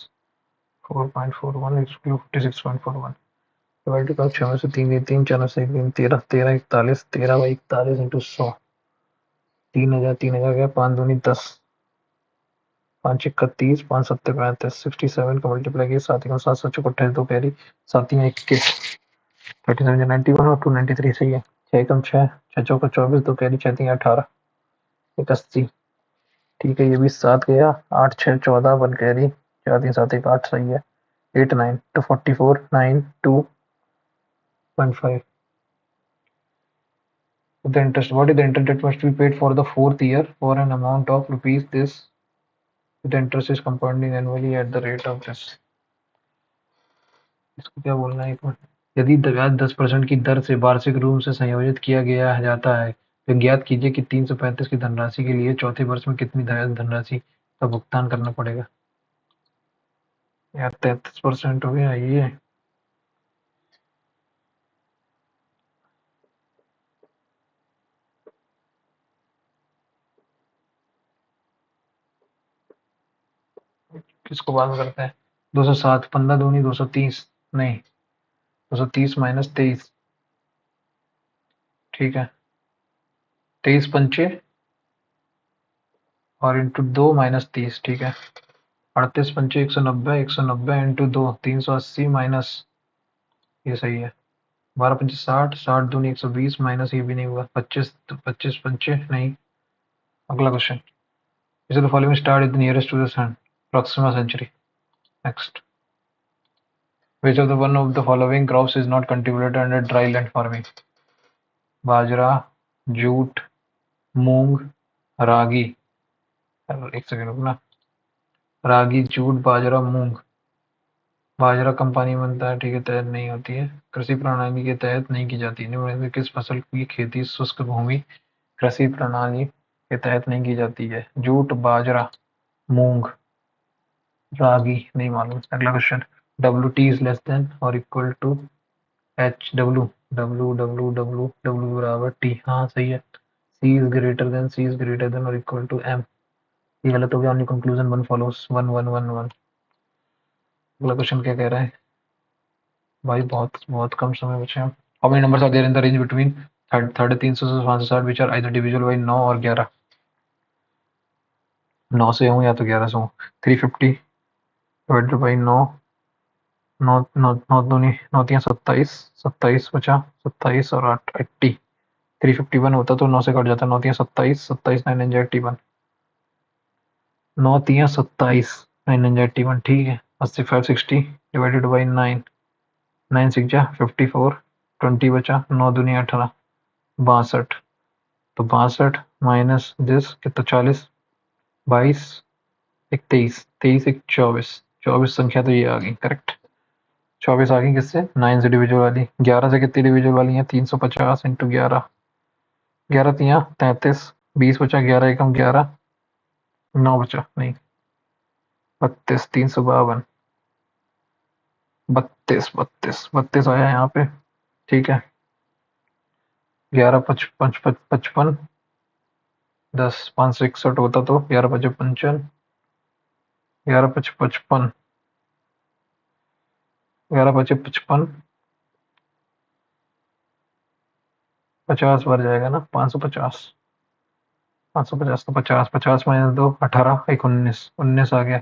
4.41 56.41 डिवाइडेड बाई 6 में से 3 गई 3, 4 में से 1 गई 13, 13 41, 13/41 इंटू 100, 3000 3000 गया, 5 दूनी 10, 5 31, 5 सत्ते 35, 67 का मल्टीप्लाई किया, 7 7 7 चौको 28, 2 कैरी, 7 21, 37 91 और 293 सही है, 6 कम 6 6 चौको 24, 2 कैरी, 6 3 18, 81, ठीक है, ये भी 7 गया, 8 6 14, 1 कैरी, 4 3 7 1 8 सही है, 8 9 to 44 9 2.5। The interest, what is the interest that must be paid for the fourth year for an amount of rupees this the interest is compounding annually at the rate of this, इसको क्या बोलना है एक minute, यदि ब्याज 10% की दर से वार्षिक रूप से संयोजित किया गया जाता है तो ज्ञात कीजिए कि 335 की धनराशि के लिए चौथे वर्ष में कितनी ब्याज धनराशि का भुगतान करना पड़ेगा। यार 33% हो गया ये। किसको बाद में करते हैं? 207 15 दूनी 230 नहीं 230 माइनस 23 ठीक है 23 पंचे और इंटू 2 माइनस 30 ठीक है 38 पंचे 190 इंटू 2 380 माइनस ये सही है 12 पंचे 60 60 दूनी 120 माइनस ये भी नहीं हुआ 25 25 पंचे नहीं। अगला क्वेश्चन इसे the following star is the nearest to the sun Proxima Centauri. Next which of the one of the following crops is not cultivated under dry land farming? Bajra jute मूंग रागी। एक second रुकना रागी jute बाजरा मूंग। बाजरा कम पानी में बनता है ठीक है तहत नहीं होती है कृषि प्रणाली के तहत नहीं की जाती निम्न में से किस फसल की खेती शुष्क भूमि कृषि प्रणाली के तहत नहीं की जाती है? जूट बाजरा मूंग रागी नहीं मालूम। अगला question WT is less than और equal to H W W W W W बराबर टी। हाँ सही है सी इज ग्रेटर देन और इक्वल टू एम। ये गलत हो गया only conclusion one follows one one one one. अगला क्वेश्चन क्या कह रहा है भाई बहुत बहुत कम समय बचे हैं। How many numbers are there in the range between 350 से 560 which are either divisible by 9 और 11। 9 से हूँ या तो 11 से हूँ। 350 डिवाइडेड बाई 9 9 9 9 दूनी 9 तियां 27 27 बचा 27 और 8 80 351 होता तो 9 से कट जाता 9 तियां 27 27 9 9 81 9 तियां 27 9 9 81 ठीक है 80 560 डिवाइडेड बाई 9 9 6 जा 54 20 बचा 9 दूनी 18 62 तो 62 माइनस दिस कितना 40 22 एक 23 23 एक 24 24 संख्या तो ये आ गई करेक्ट। 24 आ गई किससे 9 से डिविजल वाली 11 से कितनी डिविजल वाली है 350 इंटू 11 11 तियां 33 20 बचा 11 एकम 11 9 बचा नहीं 32 352 32 32 32 आया यहाँ पे ठीक है 11 55 10 5 से 61 होता तो 11 5 55 11 5 55 11 5 55 50 बार जाएगा ना 550 550 तो 50 50 माइनस 2 18 एक 19 19 आ गया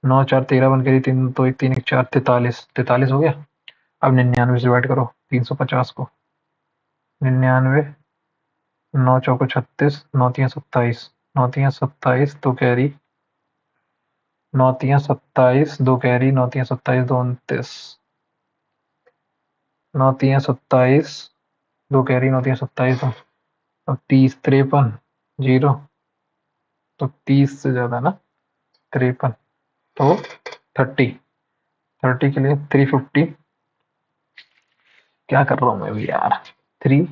9 4 13 बन गई 3 तो 1 3 1 4 43 43 हो गया। अब 99 से डिवाइड करो 350 को 99 9 चौको 36 9 तियां 27 9 तियां 27 दो कैरी 9 तियां 27 दो कैरी 9 तियां 27 दो 29 9 तियां 27 दो कैरी 9 तियां 27 दो अब 30 53 जीरो तो 30 से ज्यादा ना 53 तो 30 30 के लिए 350 क्या कर रहा हूँ मैं भी यार 3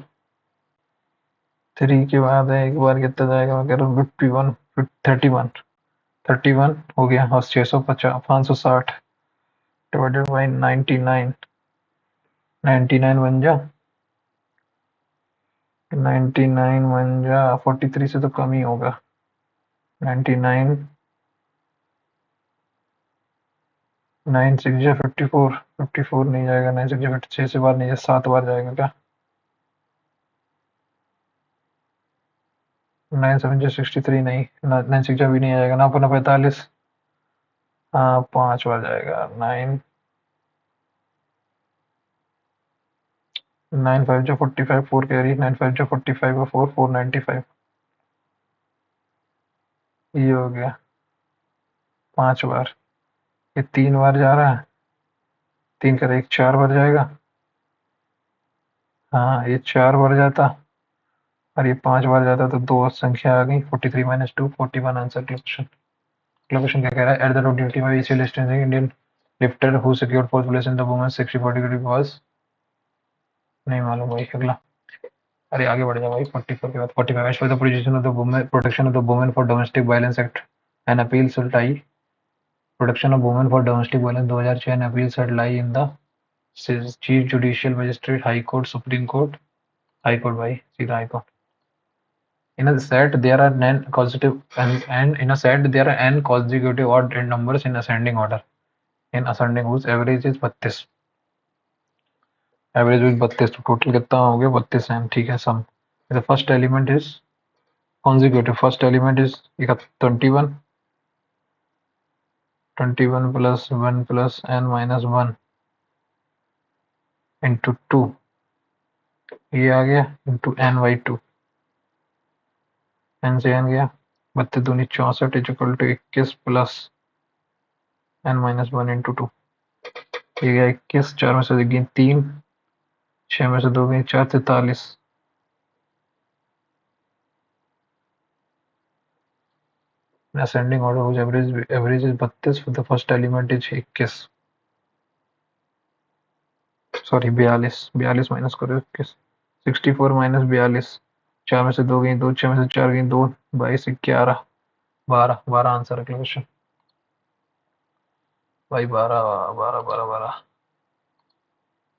3 के बाद है एक बार कितना जाएगा मैं कह रहा हूँ 51 31 31 हो गया और 650 560 डिवाइडेड बाई 99 99 बन जा 99 बन जा 43 से तो कम ही होगा 99 9 6 जा 54 54 नहीं जाएगा 9 6 जा 56 से बार नहीं जाएगा 7 बार जाएगा क्या 9 7 जा 63 नहीं 9 6 जा भी नहीं आएगा ना अपना 45 हाँ 5 बार जाएगा 9 9 5 जा 45 4 कैरी 9 5 जा 45 और 4 495 ये हो गया 5 बार ये 3 बार जा रहा है 3 का 1 4 बार जाएगा हाँ ये 4 बार जाता और ये 5 बार जाता तो दो संख्या आ गई 43 माइनस 2 41 आंसर क्वेश्चन। क्वेश्चन क्या कह रहा है at the road duty by Indian lifter who secured fourth place in the women's 60 category was नहीं मालूम भाई, अगला। अरे आगे बढ़ जा भाई, 44 के बाद 45, as per the position of the women, protection of the women for domestic violence act an appeal should lie, protection of women for domestic violence 2006 an appeal should lie in the chief judicial magistrate, high court, supreme court, high court भाई, सीधा high court. In a set there are n consecutive and in a set there are n consecutive odd numbers in ascending order. In ascending whose average is 32, average is 32, तो total कितना हो गया 32 n, ठीक है। सम the first element is consecutive, first element is 21, 21 plus 1 plus n minus 1 into 2, ये आ गया into n by 2, n से n गया, 32 दूनी 64 is equal to 21 plus n minus 1 into 2, ये गया 21, 4 में से गई 3, 6 में से 2 गई 4, 43। ascending order whose average is 32 for the first element is 21, sorry 42, 42 minus करो 21, 64 माइनस 42, 4 में से 2 गई 2, 6 में से 4 गई 2, 22, 11, 12, 12 आंसर अगला क्वेश्चन भाई, 12, 12, 12, 12।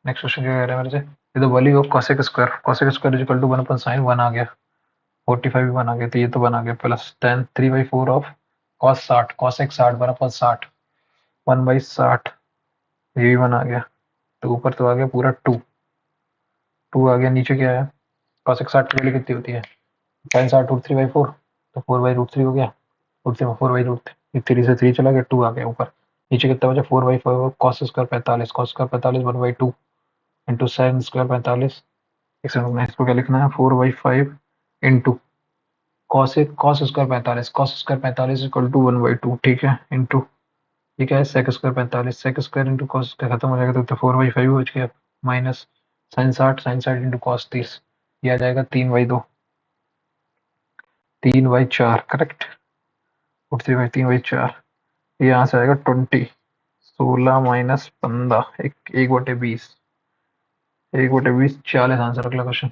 नेक्स्ट क्वेश्चन क्या कह रहा है मेरे से, the value of cosec square, cosec square is equal to 1 upon sin 1 आ गया, 45 भी 1 आ गया, तो ये तो 1 आ गया, प्लस 10 3/4 ऑफ cos 60, cosec 60 1 अपन 60, 1/60, ये भी 1 आ गया, तो ऊपर तो आ गया पूरा 2, 2 आ गया, नीचे क्या है, cosec 60 की वैल्यू कितनी होती है, sin 60 √3/4, तो 4/√3 हो गया, √3 में 4/√3, 3 से 3 चला गया, 2 आ गया ऊपर, नीचे कितना बचा 4/5 cos square 45, cos square 45 1/2 into sin square 45, इसको क्या लिखना है 4/5 into cos square 45, cos square 45 equal to 1/2, ठीक है, इंटू ये क्या है sec square 45, sec square into cos square खत्म हो जाएगा, तो 4/5 बच गया, minus sin 60, sin 60 into cos 30, ये आ जाएगा 3/2, 3/4, करेक्ट, 3/4, ये यहाँ से आएगा 20, 16 माइनस 15, 1/20, 1/20, 40 आंसर अगला क्वेश्चन।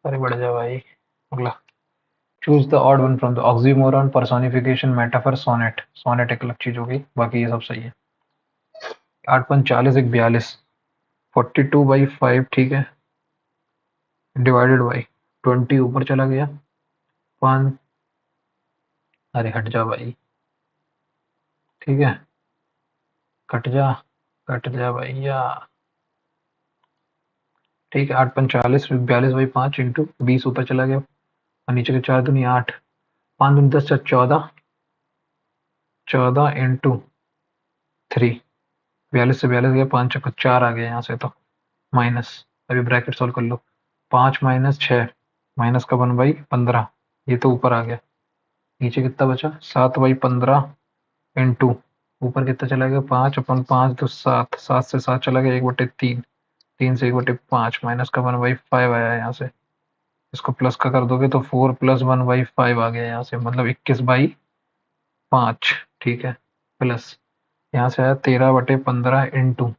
अरे बढ़ जा भाई, अगला, choose the odd one from the oxymoron, personification, metaphor, sonnet, sonnet एक अलग चीज हो गई, बाकी ये सब सही है। 8×40 एक 42, 42/5, ठीक है, डिवाइडेड बाई 20, ऊपर चला गया 5, अरे हट जा भाई, ठीक है, कट जा, कट जा भैया, ठीक है, 8×40 42/5 इंटू 20 ऊपर चला गया, और नीचे के 4 दूनी 8, 5 दूनी 10, 14, 14 इंटू 3, 42 से 42 गया, 5 चक्कर 4 आ गया यहाँ से, तो माइनस, अभी ब्रैकेट सोल्व कर लो, 5 माइनस 6, माइनस का 1/15, ये तो ऊपर आ गया, नीचे कितना बचा 7/15 इंटू, ऊपर कितना चला गया 5 अपन 5 तो 7, 7 से 7 चला गया 1/3, 3 से 1/5, माइनस का 1/5 आया यहाँ से, इसको प्लस का कर दोगे तो 4 प्लस 1/5 आ गया यहाँ से, मतलब 21/5, ठीक है, प्लस यहाँ से आया 13/15 इंटू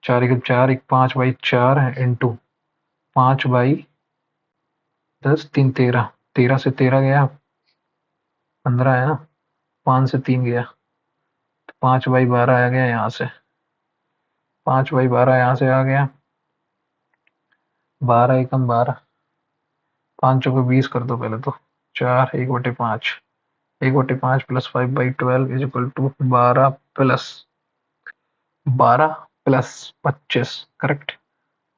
4 एक 4, एक 5/4 इंटू 5/10, 3 13, 13 से 13 गया 15 है ना, 5 से 3 गया, तो 5/12 आ गया यहाँ से, 5/12 यहाँ से आ गया, 12 एकम 12, 5 चौके 20 कर दो पहले तो, 4 1/5, 1/5 plus 5/12 is equal to 12 plus 12 plus 25, correct,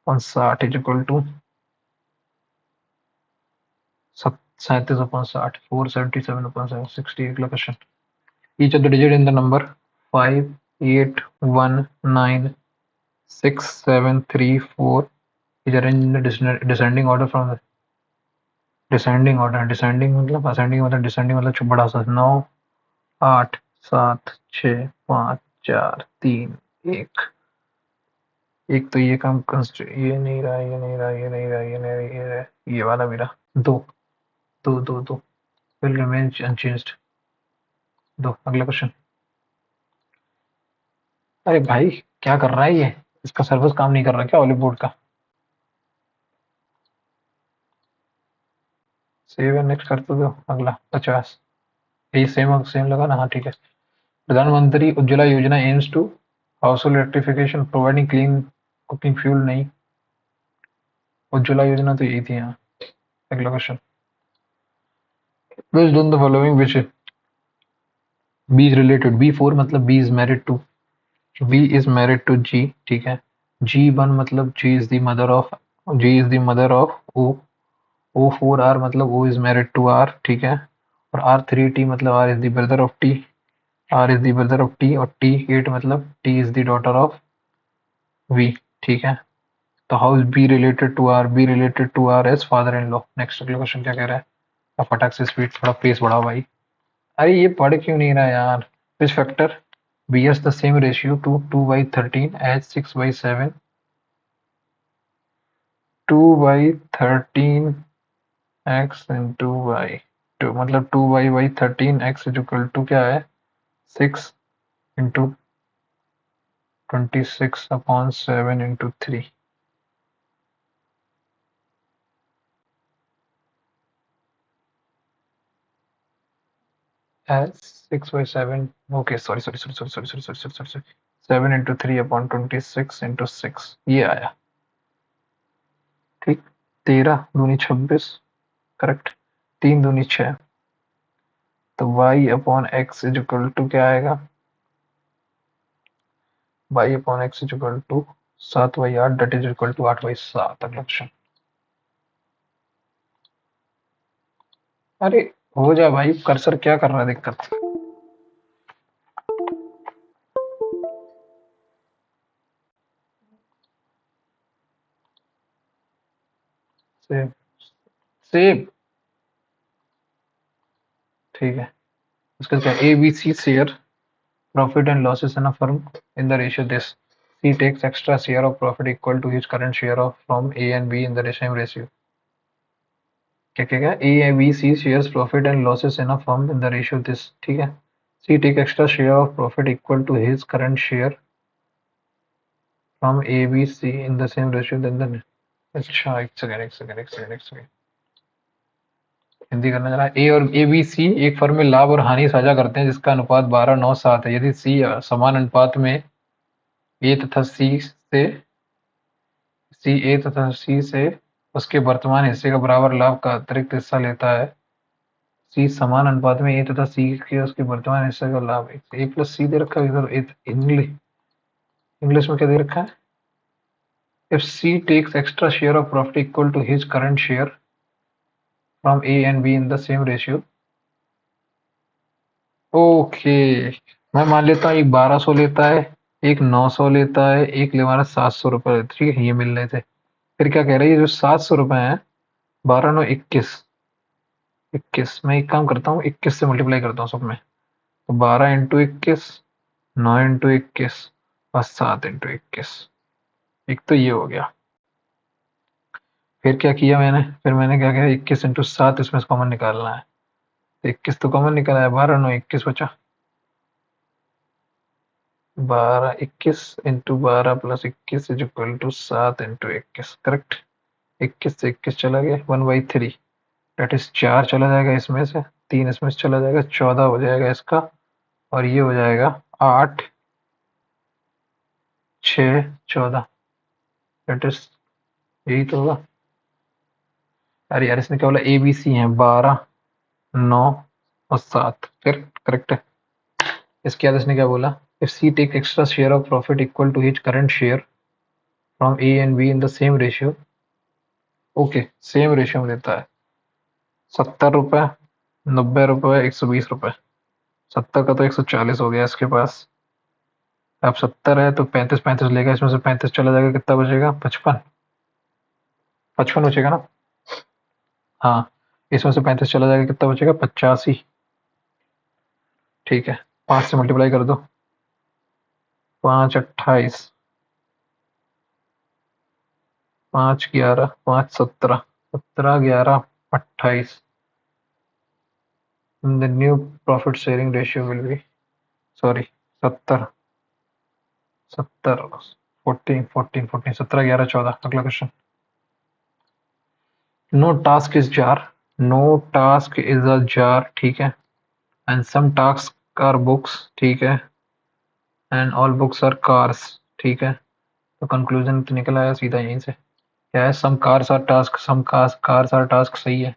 60 is equal to 37/60, 477/60, अगला question, each of the digit in the number 5 8 1 9 6 7 3 4 is arranged in the descending order from the descending order, descending मतलब ascending मतलब descending मतलब बड़ा सा 9 8 7 6 5 4 3 1, एक तो ये काम ये नहीं रहा, ये नहीं रहा, ये नहीं रहा, ये नहीं रहा, ये रहा, ये वाला मेरा 2 2 2 2 will remain unchanged, 2, अगला क्वेश्चन। अरे भाई क्या कर रहा है ये, इसका सर्विस काम नहीं कर रहा क्या, ऑलिव बोर्ड का, सेव एंड नेक्स्ट करते दो। अगला 50, यही सेम सेम लगा ना? हाँ ठीक है। Pradhan Mantri Ujjwala Yojana aims to household electrification providing clean cooking fuel. नहीं, उज्ज्वला योजना तो यही थी यहाँ। अगला question, based on the following which B is related, B four मतलब B is married to, B is married to G, ठीक है। जी वन मतलब G is the mother of, G is the mother of O, O four R मतलब O is married to R, ठीक है। और are three T मतलब R is the brother of T, R is the brother of T, और T eight मतलब T is the daughter of V, ठीक है। तो how is B related to R, B related to R as father in law. Next अगला question क्या कह रहा है? अब फटाक से स्पीड थोड़ा पेस बढ़ाओ भाई। अरे ये पढ़ क्यों नहीं रहा यार? Which factor bears the same ratio to 2 by 13 as 6 by 7, 2 by 13 x into y 2 मतलब 2 by 13 x is equal to क्या है? 6 into 26 upon 7 into 3। as 6 by 7, okay sorry sorry sorry sorry sorry sorry sorry sorry sorry 7 into 3 upon 26 into 6 ये आया, ठीक। 13 दूनी 26, correct. 3 दूनी 6, तो y upon x is equal to क्या आएगा? y upon x is equal to 7/8 that is equal to 8/7। अगला question, अरे हो जा भाई, कर्सर क्या कर रहा है? दिक्कत सेव, सेव, ठीक है। उसका क्या? A B C share profit and losses in a firm in the ratio this, C takes extra share of profit equal to his current share of from A and B in the same ratio. क्या क्या क्या? A B C shares profit and losses in a firm in the ratio this, ठीक है। C take extra share of profit equal to his current share from A B C in the same ratio then the, अच्छा एक second एक second एक second एक second, Hindi करना चला। ए और ए बी सी एक फर्म में लाभ और हानि साझा करते हैं जिसका अनुपात 12:9:7 है। यदि सी समान अनुपात में ए तथा सी से उसके वर्तमान हिस्से का बराबर लाभ का अतिरिक्त हिस्सा लेता है, सी समान अनुपात में ए तथा सी के उसके वर्तमान हिस्से का लाभ, ए प्लस सी दे रखा है इधर। इंग्लिश, इंग्लिश में क्या दे रखा है? If C takes extra share of profit equal to his current share from A and B in the same ratio, okay. मैं मान लेता हूँ एक 1200 लेता है, एक 900 लेता है, एक ले हमारा 700 रुपये, ठीक है, ये मिल रहे थे। फिर क्या कह रही है? जो 700 रुपये है, 12×9 = 21, 21, मैं एक काम करता हूँ 21 से मल्टीप्लाई करता हूँ सब में, तो 12 × 21, 9 × 21 और 7 × 21, एक तो ये हो गया। फिर क्या किया मैंने? फिर मैंने क्या किया? 21 × 7 इसमें से कॉमन निकालना है, तो 21 तो कॉमन निकाला है, 12×9 = 21 बचा। 12 21 × 12 + 21 इज इक्वल टू 7 × 21, करेक्ट। 21 से 21 चला गया, 1/3 डेट इज 4 चला जाएगा इसमें से, 3 इसमें से चला जाएगा, 14 हो जाएगा इसका, और ये हो जाएगा 8 6 14, डेट इज, यही तो होगा। अरे यार इसने क्या बोला? ए बी सी है 12 9 और 7, फिर करेक्ट है। इसके बाद इसने क्या बोला? If C take extra share of profit equal to his current share from A and B in the same ratio, okay same ratio में देता है। 70 रुपये, 90 रुपये, 120 रुपये, 70 का तो 140 हो गया इसके पास। अब 70 है तो 35 35 लेगा, इसमें से 35 चला जाएगा, कितना बचेगा? 55, 55 बचेगा ना? हाँ, इसमें से 35 चला जाएगा, कितना बचेगा? 85, ठीक है। 5 से मल्टीप्लाई कर दो, 5 28, 5 11, 5 17, 17 11 28, the new profit sharing ratio will be, sorry 70 70 14 14 14 17 11 14। अगला question, no task is jar no task is a jar, ठीक है, and some task are books, ठीक है, and all books are cars, ठीक है। तो कंक्लूजन तो निकल आया सीधा यहीं से, क्या है, some cars are tasks, some cars are tasks सही है,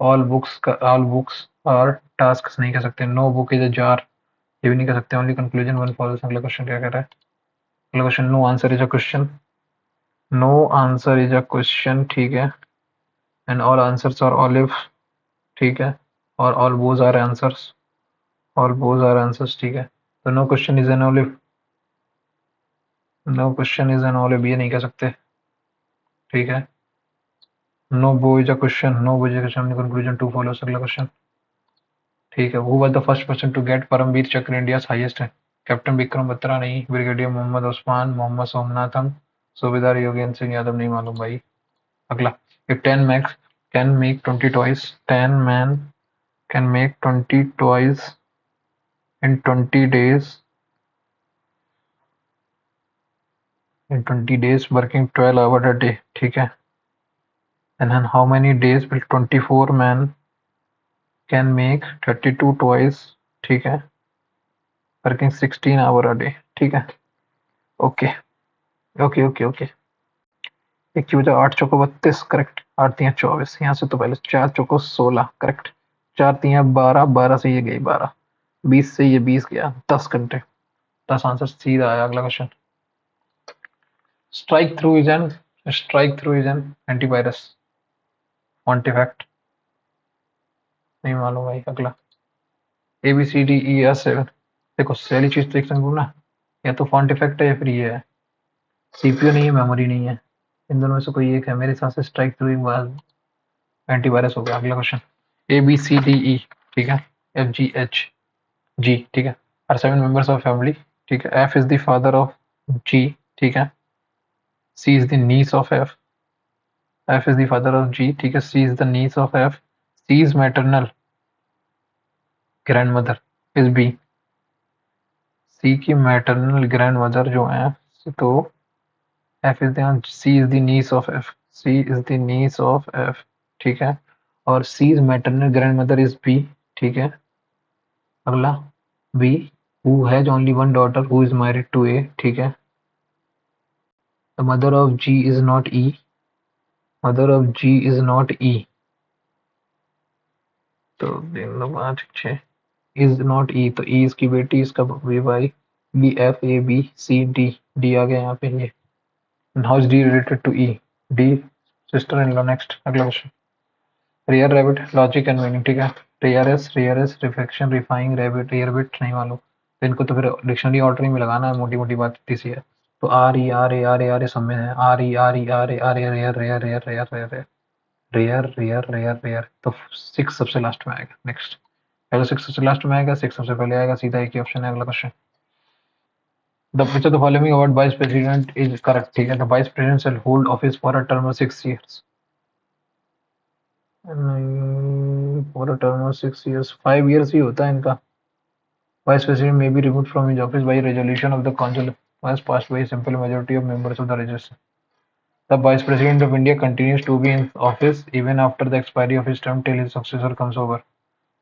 ऑल बुक्स आर टास्क नहीं कह सकते, no book is a jar ये भी नहीं कह सकते, ओनली कंक्लूजन वन फॉलोस। अगला क्वेश्चन क्या कह रहा है, अगला question, no answer is a question, no answer is a question, ठीक है, and all answers are olive, ठीक है, और all bows are answers, all bows are answers, ठीक है। तो no question is an olive, no question is an olive ये नहीं कह सकते, ठीक है। No bo is a question, no bo is a question, conclusion two follows. अगला क्वेश्चन, ठीक है, who was the first person to get Paramvir Chakra, India highest है, कैप्टन विक्रम बत्रा नहीं, ब्रिगेडियर मोहम्मद उस्मान, मोहम्मद सोमनाथम, सूबेदार योगेंद्र सिंह यादव नहीं मालूम भाई। अगला, if 10 max can make 20 toys, 10 men can make 20 toys in 20 days, in 20 days working 12 hours a day, ठीक है, and then how many days will 24 men can make 32 toys, ठीक है, working 16 hours a day, ठीक है। Okay okay okay okay, एक की बजाय 8 चौको 32 correct, 8 तियां 24, यहाँ से तो पहले 4 चौको 16 करेक्ट, 4 तियां 12, 12 से ये गई 12, 20 से ये 20 गया, 10 घंटे, 10 आंसर सीधा आया। अगला question, strike through is an, strike through is an antivirus, कॉन्टिफैक्ट नहीं मालूम भाई। अगला, A B C D E S 7, देखो सैली चीज तो एक संग ना, या तो फॉन्ट इफेक्ट है या फिर ये है, सीपीयू नहीं है, मेमोरी नहीं है, इन दोनों में से कोई एक है, मेरे हिसाब से स्ट्राइक थ्रू एंटीवायरस हो गया। अगला question, A B C D E, ठीक है, एफ जी एच जी, ठीक है, आर 7 मेंबर्स ऑफ फैमिली, ठीक है, F is the father of G, ठीक है, C is the niece of F, F is the father of G, ठीक है, C is the niece of F, C is maternal grandmother is B, C की maternal grandmother जो है, तो F is the, C is the niece of F, C is the niece of F, ठीक है, और C is maternal grandmother is B, ठीक है। अगला, B, who has only one daughter who is married to A, ठीक है, the mother of G is not E, mother of G is not E, तो 3 5 6 is not E, तो ई इसकी बेटी, इसका बी भाई, B F A B C D, D आ गया यहाँ पे ये, how is D related to E, D sister in law. Next, अगला question, rear rabbit, logic and meaning, ठीक है, rear S reflection refining rabbit, rear bit नहीं मालूम, तो इनको तो फिर डिक्शनरी ऑर्डरिंग में लगाना है, मोटी मोटी बात इतनी सी है, तो R E R A R A R A सब में है, R E R E R A R A, rare rare rare rare rare rare rare rare rare, तो 6 सबसे लास्ट में आएगा। नेक्स्ट, पहले 6 सबसे लास्ट में आएगा, 6 सबसे पहले आएगा, सीधा एक ही ऑप्शन है। अगला question, the which of the following about vice president is correct, ठीक है, the vice president shall hold office for a term of 6 years, for a term of 6 years, 5 years ही होता है इनका। Vice president may be removed from his office by resolution of the council once passed by a simple majority of members of the register. The vice president of India continues to be in office even after the expiry of his term till his successor comes over.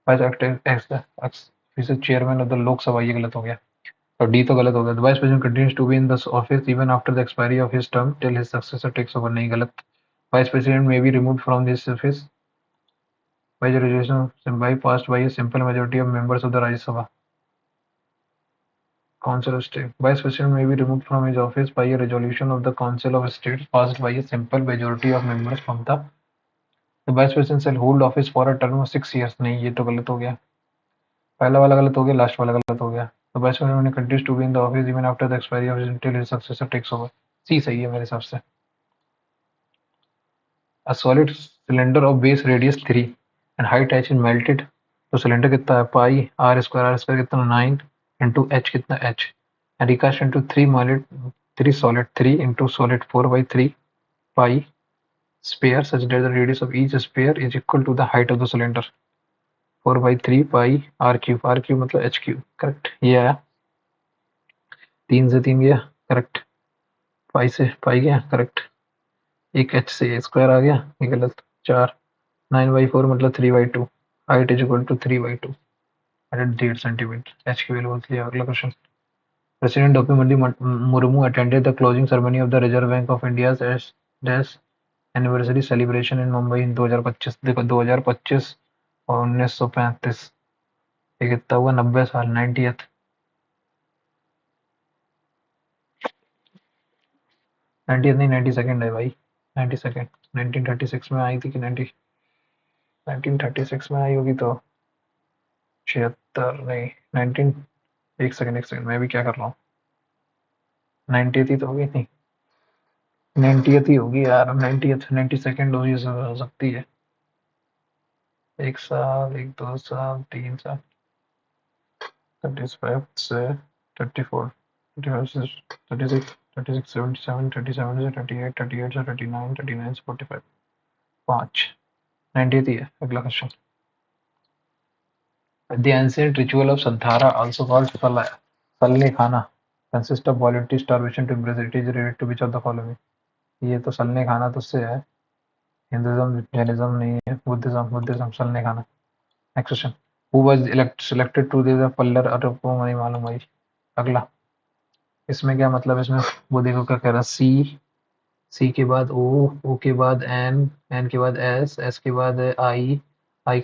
Vice acting as the chairman of the Lok Sabha, ये गलत हो गया, और D तो गलत हो गया। The vice president continues to be in the office even after the expiry of his term till his successor takes over, नहीं गलत। Vice president may be removed from this office by the resolution by passed by a simple majority of members of the Rajya Sabha. Council of State. Vice President may be removed from his office by a resolution of the Council of State passed by a simple majority of members from the Vice President shall hold office for a term of 6 years. नहीं, ये तो गलत हो गया, पहला वाला गलत हो गया, लास्ट वाला गलत हो गया। The Vice President continues to be in the office even after the expiry of his until his successor takes over. सी सही है मेरे हिसाब से। A solid cylinder of base radius 3 and height h is melted, तो cylinder कितना है, पाई are square कितना 9 into H कितना h, and recast into 3 solid 3 into solid 4/3 pi sphere such that the radius of each sphere is equal to the height of the cylinder, 4/3 pi r cube मतलब h cube, correct, ये आया। 3 से 3 गया, correct, पाई से पाई गया, correct, एक h से a square आ गया, ये गलत, 4 9/4 मतलब 3/2। Height is equal to 3/2 108 centimetre. H की वैल्यू होती है। अगला question. President Draupadi Murmu attended the closing ceremony of the reserve bank of India dash anniversary celebration in Mumbai इन 2025। देखो 2025 और 1935, ये कितना हुआ? 90 साल। 90th 90th नहीं, 92nd है भाई। 92nd 1936 में आई थी कि 1936 में आई होगी तो 76 नहीं 19। एक सेकंड मैं भी क्या कर रहा हूँ। 90th ही तो होगी नहीं, 90th ही होगी यार। 90th 92nd हो सकती है। एक साल, एक दो साल, 3 साल। 35 से 34, 35 से 36, 36 से 77, 37 से 38, 38 से 39, 39 से 45, 5। 90th ही है। अगला question. The ancient ritual of Santhara, also called Salne Khana, consists of voluntary starvation to impress it. Is related to which of the following? ये तो सलने खाना तो उससे है। हिंदुज्म, जैनिज्म नहीं है। बुद्धिज्म सलने खाना। Next question. Who was selected to the पल्लर अटक को नहीं मालूम भाई। अगला। इसमें क्या मतलब? इसमें वो देखो क्या कह रहा है। सी के बाद ओ के बाद एन के बाद एस के बाद आई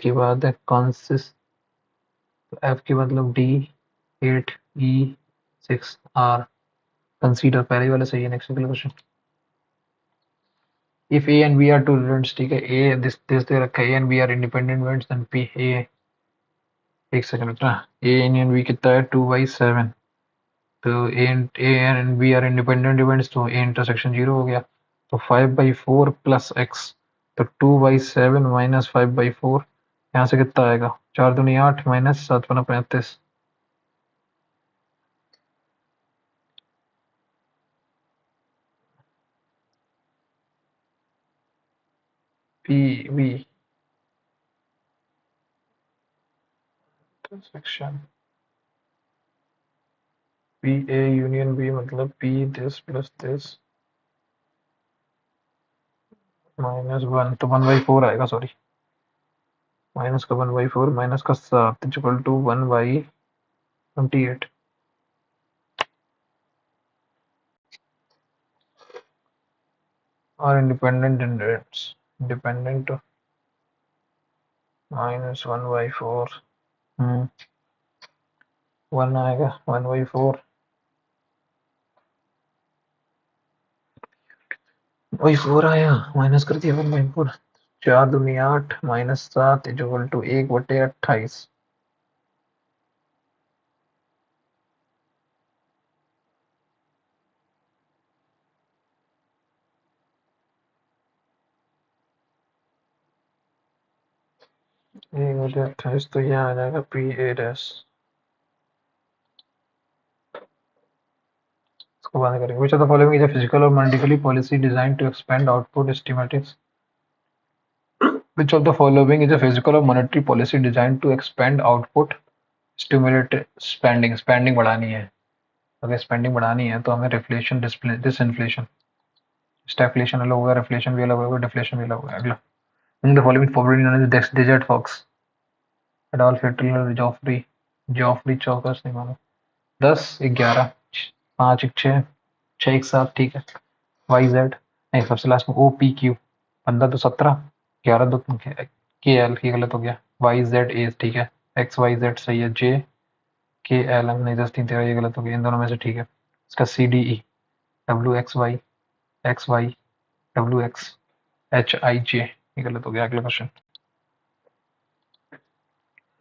के बाद कॉन्सिस, एफ के मतलब डी, 8 ई, 6 आर। कंसीडर पहले ही वाला सही है। Next question. If A and B are two events, ठीक है, ए दिस दे रखा है, A and B are independent events, then P A. एक सेकंड रुकना। ए एंड बी कितना है? 2/7। तो A and B are independent events, तो ए इंटरसेक्शन 0 हो गया। तो 5/4 प्लस एक्स, तो 2/7 माइनस 5/4। यहाँ से कितना आएगा? 4 दूनी 8 minus 7×35। P B intersection P A union B मतलब पी दिस प्लस दिस -1, तो 1/4 आएगा। सॉरी, माइनस का 1/4 माइनस का 7 इक्वल टू 1/28। और इंडिपेंडेंट डिपेंडेंट -1/4। 1 आएगा 1/4। वही 4 आया, माइनस कर दिया 1/4। 4 दूनी 8 माइनस 7 इक्वल टू 1/28। एक बटे 28, तो यहाँ आ जाएगा पी ए डैश। इसको बंद करेंगे। Which of the following is a physical or monetary policy designed to expand output estimatics? Which of the following is a physical or monetary policy designed to expand output, stimulate spending? Spending बढ़ानी है। अगर spending बढ़ानी है तो हमें reflation, डिसइंफ्लेशन, stagflation अलग होगा, reflation भी अलग होगा, डिफ्लेशन भी अलग होगा। अगला। The following popular known as desert fox. Adolf Hitler, Geoffrey चौकस नहीं मालूम। 10 11 5 1 6 6 1 7, ठीक है। वाई जेड नहीं, सबसे लास्ट में ओ पी क्यू। 15 तो 17, 11 तो के एल, ये गलत हो गया। वाई जेड ए, ठीक है। एक्स वाई जेड सही है। जे के एल एम नहीं, 10 3 13, ये गलत हो गया। इन दोनों में से ठीक है। इसका C D E, W X Y W X H I J, ये गलत हो गया। अगला question.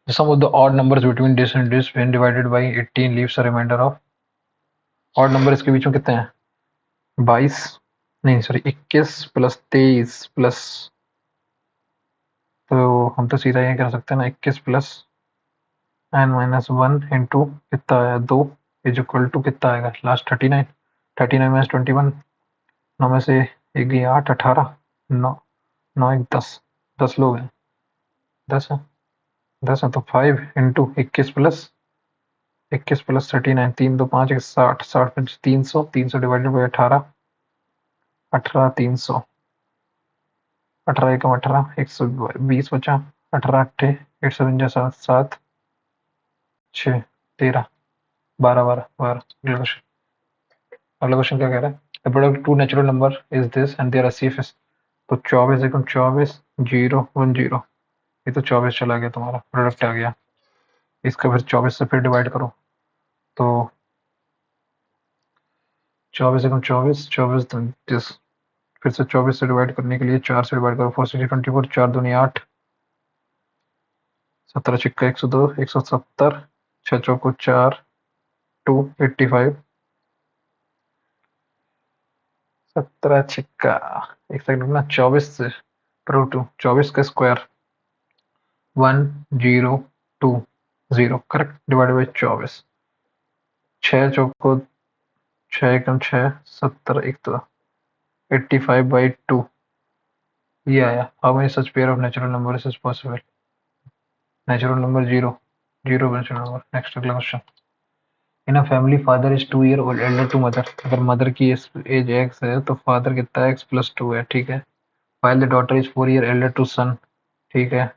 The sum of the odd numbers between this and this when divided by 18 leaves a remainder of। odd number इसके बीच में कितने हैं? 22 नहीं सॉरी 21 प्लस 23 प्लस, तो हम तो सीधा ये कर सकते हैं ना, 21 प्लस n-1 इंटू कितना आया 2 इज इक्वल टू कितना आएगा लास्ट 39। 39 माइनस 21, 9 में से एक गई 8, 18, 9 9 1 10, 10 लोग हैं। 10 है, 10 है तो 5 इंटू 21 प्लस 39, 3 2 5 1 60, 60 में 300, 300 डिवाइडेड बाई 18, 18 300, 18 एकम 18, 120 बचा, 18 अट्ठे 152 7 7 6 13 12 12 12। अगला क्वेश्चन क्या कह रहा है? The product two natural number is this and their CFS. तो 24 एकम 24 0 1 0, ये तो 24 चला गया, तुम्हारा प्रोडक्ट आ गया। इसका फिर 24 से फिर डिवाइड करो, तो 24 एकम 24 24 10, फिर से 24 से डिवाइड करने के लिए 4 से डिवाइड करो, 4 6 24, 4 दूनी 8, 17 छिक्का 102 170, 6 चौको 4 2 85, 17 छिक्का, एक सेकंड रुकना, 24 से प्रो टू 24 का स्क्वायर 1020 करेक्ट, डिवाइड बाई 24, 6 चौको 6 एकम 6 70 एक तो 85/2, ये आया। How many such pair of natural number is possible? Natural number zero, zero natural number. Next अगला question. In a family father is 2 year old elder to mother. अगर mother की age X है तो फादर कितना है? x+2 है, ठीक है। while the daughter is 4 year elder to son, ठीक है,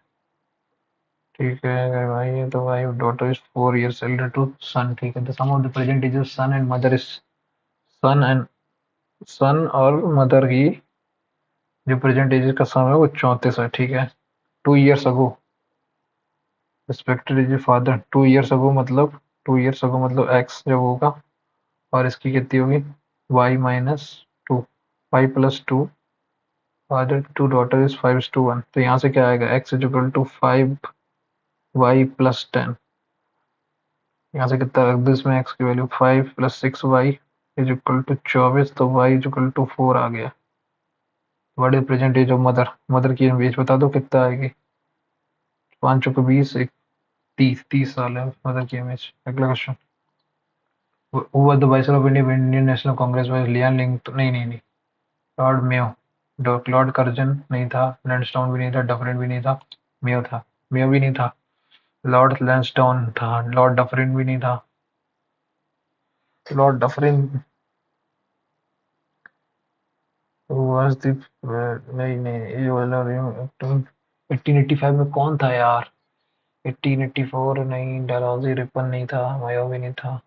ठीक है अगर भाई है तो भाई daughter is 4 years elder to son, ठीक है। The sum of the present age son and mother is, son and son और मदर की जो प्रेजेंट एज का सम है वो 34 है, ठीक है। 2 years ago respected is father, 2 years ago मतलब 2 ईयर्स अगो मतलब एक्स जब होगा, और इसकी कितनी होगी? y-2, y+2, father to daughter is 5:1, तो यहाँ से क्या आएगा? x is equal to 5 y+10, यहाँ से कितना रख दो इसमें x की value 5 + 6y is equal to 24, तो y इज इक्वल टू 4 आ गया। What is present age of mother? Mother की एज बता दो कितना आएगी? 5 चौको 20, 30 साल है मदर की एज। अगला question. Who was the viceroy of Indian national Congress? Was Lian लिंग? तो नहीं, लॉर्ड मेयो। लॉर्ड कर्जन नहीं था, लैंसडाउन भी नहीं था, डफरिन भी नहीं था, मेयो था। मेयो भी नहीं था, लॉर्ड लैंसडाउन था, लॉर्ड डफरिन भी नहीं था, लॉर्ड डफरिन वाज द, नहीं ये वाला 1885 में कौन था यार? 1884 नहीं, डलहौजी रिपन नहीं था, मेयो भी नहीं था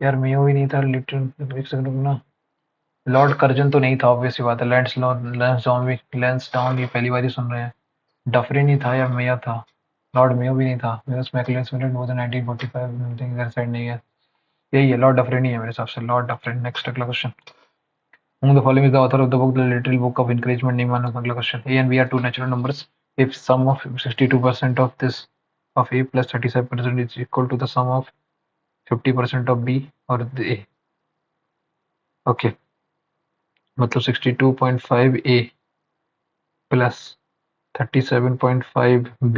यार, मेयो भी नहीं था, लिटिल एक सेकंड रुकना, लॉर्ड कर्जन तो नहीं था, ऑब्वियस बात है। लैंसडाउन ये पहली बार ही सुन रहे हैं। डफरिन ही था या मेयो था? लॉर्ड मेयो भी नहीं था, मेयो मैकलेस मिलियट वो तो 1945, समथिंग इधर साइड नहीं है, यही है लॉर्ड डफरिन ही है मेरे हिसाब से, लॉर्ड डफरिन। नेक्स्ट अगला question. Whom the following is the author of the book The Little Book of Encouragement? Name one. अगला question. A and B are two natural numbers. If sum of 62% of this of A plus 37% is equal to the sum of 50% of B or the A. Okay, मतलब 62.5 A plus 37.5 B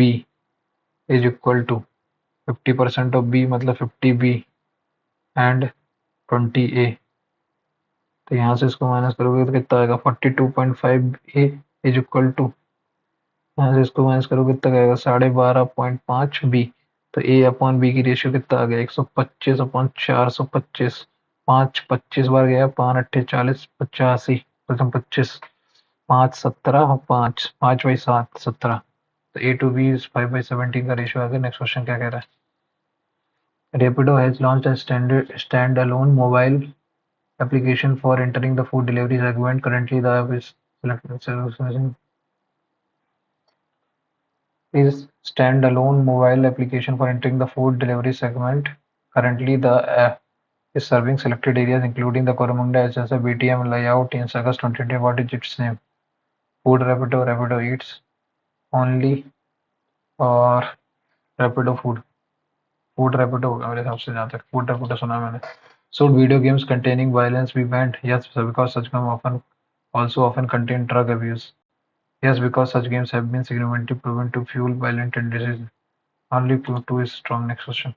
is equal to 50% of B मतलब 50 B and 20 A। तो यहाँ से इसको minus करोगे तो कितना आएगा? 42.5 A इज इक्वल टू, यहाँ से इसको माइनस करोगे कितना आएगा? 12.5 बी। तो ए अपॉन बी की रेशियो कितना आ गया? 125/425, 5 25 बार गया, 5 अट्ठे 40 85, प्रथम 25, 5 17 और 5 5/7 17, तो ए टू बी 5/17 का रेशियो आ गया। नेक्स्ट क्वेश्चन क्या कह रहा है? Rapido has launched a stand alone mobile application for entering the food delivery segment. Currently, the app is standalone mobile application for entering the food delivery segment. Currently, the app is serving selected areas, including the Coromandel as a BTM layout in August 2020. What is its name? Food Rapido, Rapido Eats only, or Rapido Food? Food Rapido होगा मेरे हिसाब से, जहाँ तक Food Rapido सुना मैंने। Should video games containing violence be banned? Yes, because such games often contain drug abuse. Yes, because such games have been significantly proven to fuel violent tendencies. Only two is strong. Next question.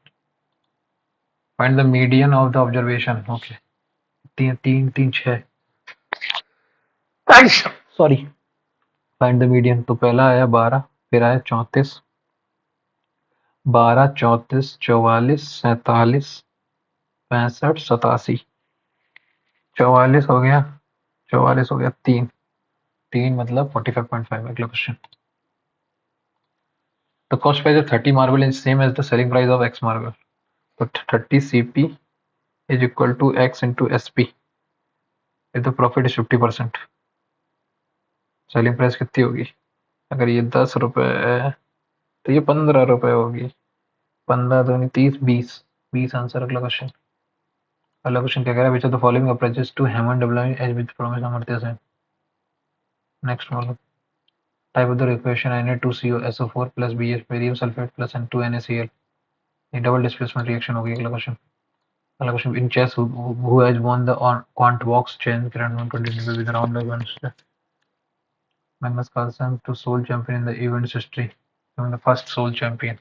Find the median of the observation. Okay. तीन तीन तीन छः, sorry. Find the median, तो पहला आया 12, फिर आया 34, 12 34 44 47 65 87, 44 हो गया, 44 हो गया 3, 3 मतलब 45.5. अगला question. The cost price of 30 marble is same as the selling price of X marble. So 30 CP is equal to X into SP. If the profit is 50%, selling price कितनी होगी? अगर ये 10 रुपए है तो ये 15 रुपए होगी. 15 दूनी 30, 20 आंसर. अगला क्वेश्चन. अगला क्वेश्चन क्या कह रहा है? Which of the following approaches to human developing age with promise Amartya Sen. Next वाला. Type of the equation Na2CO plus BF barium sulfate plus N2NaCl. ये डबल डिस्प्लेसमेंट रिएक्शन होगी. अगला क्वेश्चन. अगला question. In chess who has won the quant box challenge grand 120 with round events. Magnus Carlsen to sole champion in the event's history, becoming the first sole champion.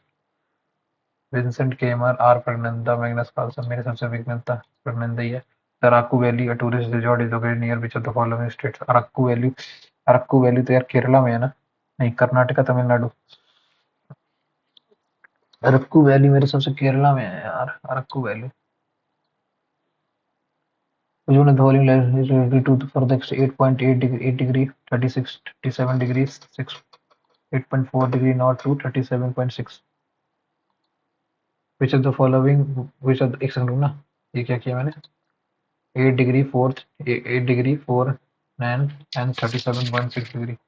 Vincent Keimer, R. Pragnanda, Magnus Carlsen. मेरे सबसे विज्ञान था प्रज्ञानंदा ही है. The Arakku Valley, a tourist resort, is located near which of the following states? Araku valley तो यार केरला में है ना? नहीं, कर्नाटका, तमिलनाडु. अरक्कू वैली मेरे सबसे केरला में है यार. Araku valley. Which one of the following lies is related to for the 8.8 degree, 8 degree, 36, 37 degrees, 6, 8.4 degree north to 37.6. Which of the following, which of the, एक सेकंड रुकना. ये क्या किया मैंने? 8 degree 4th, 8 degree 4 9 and 37.6 degree.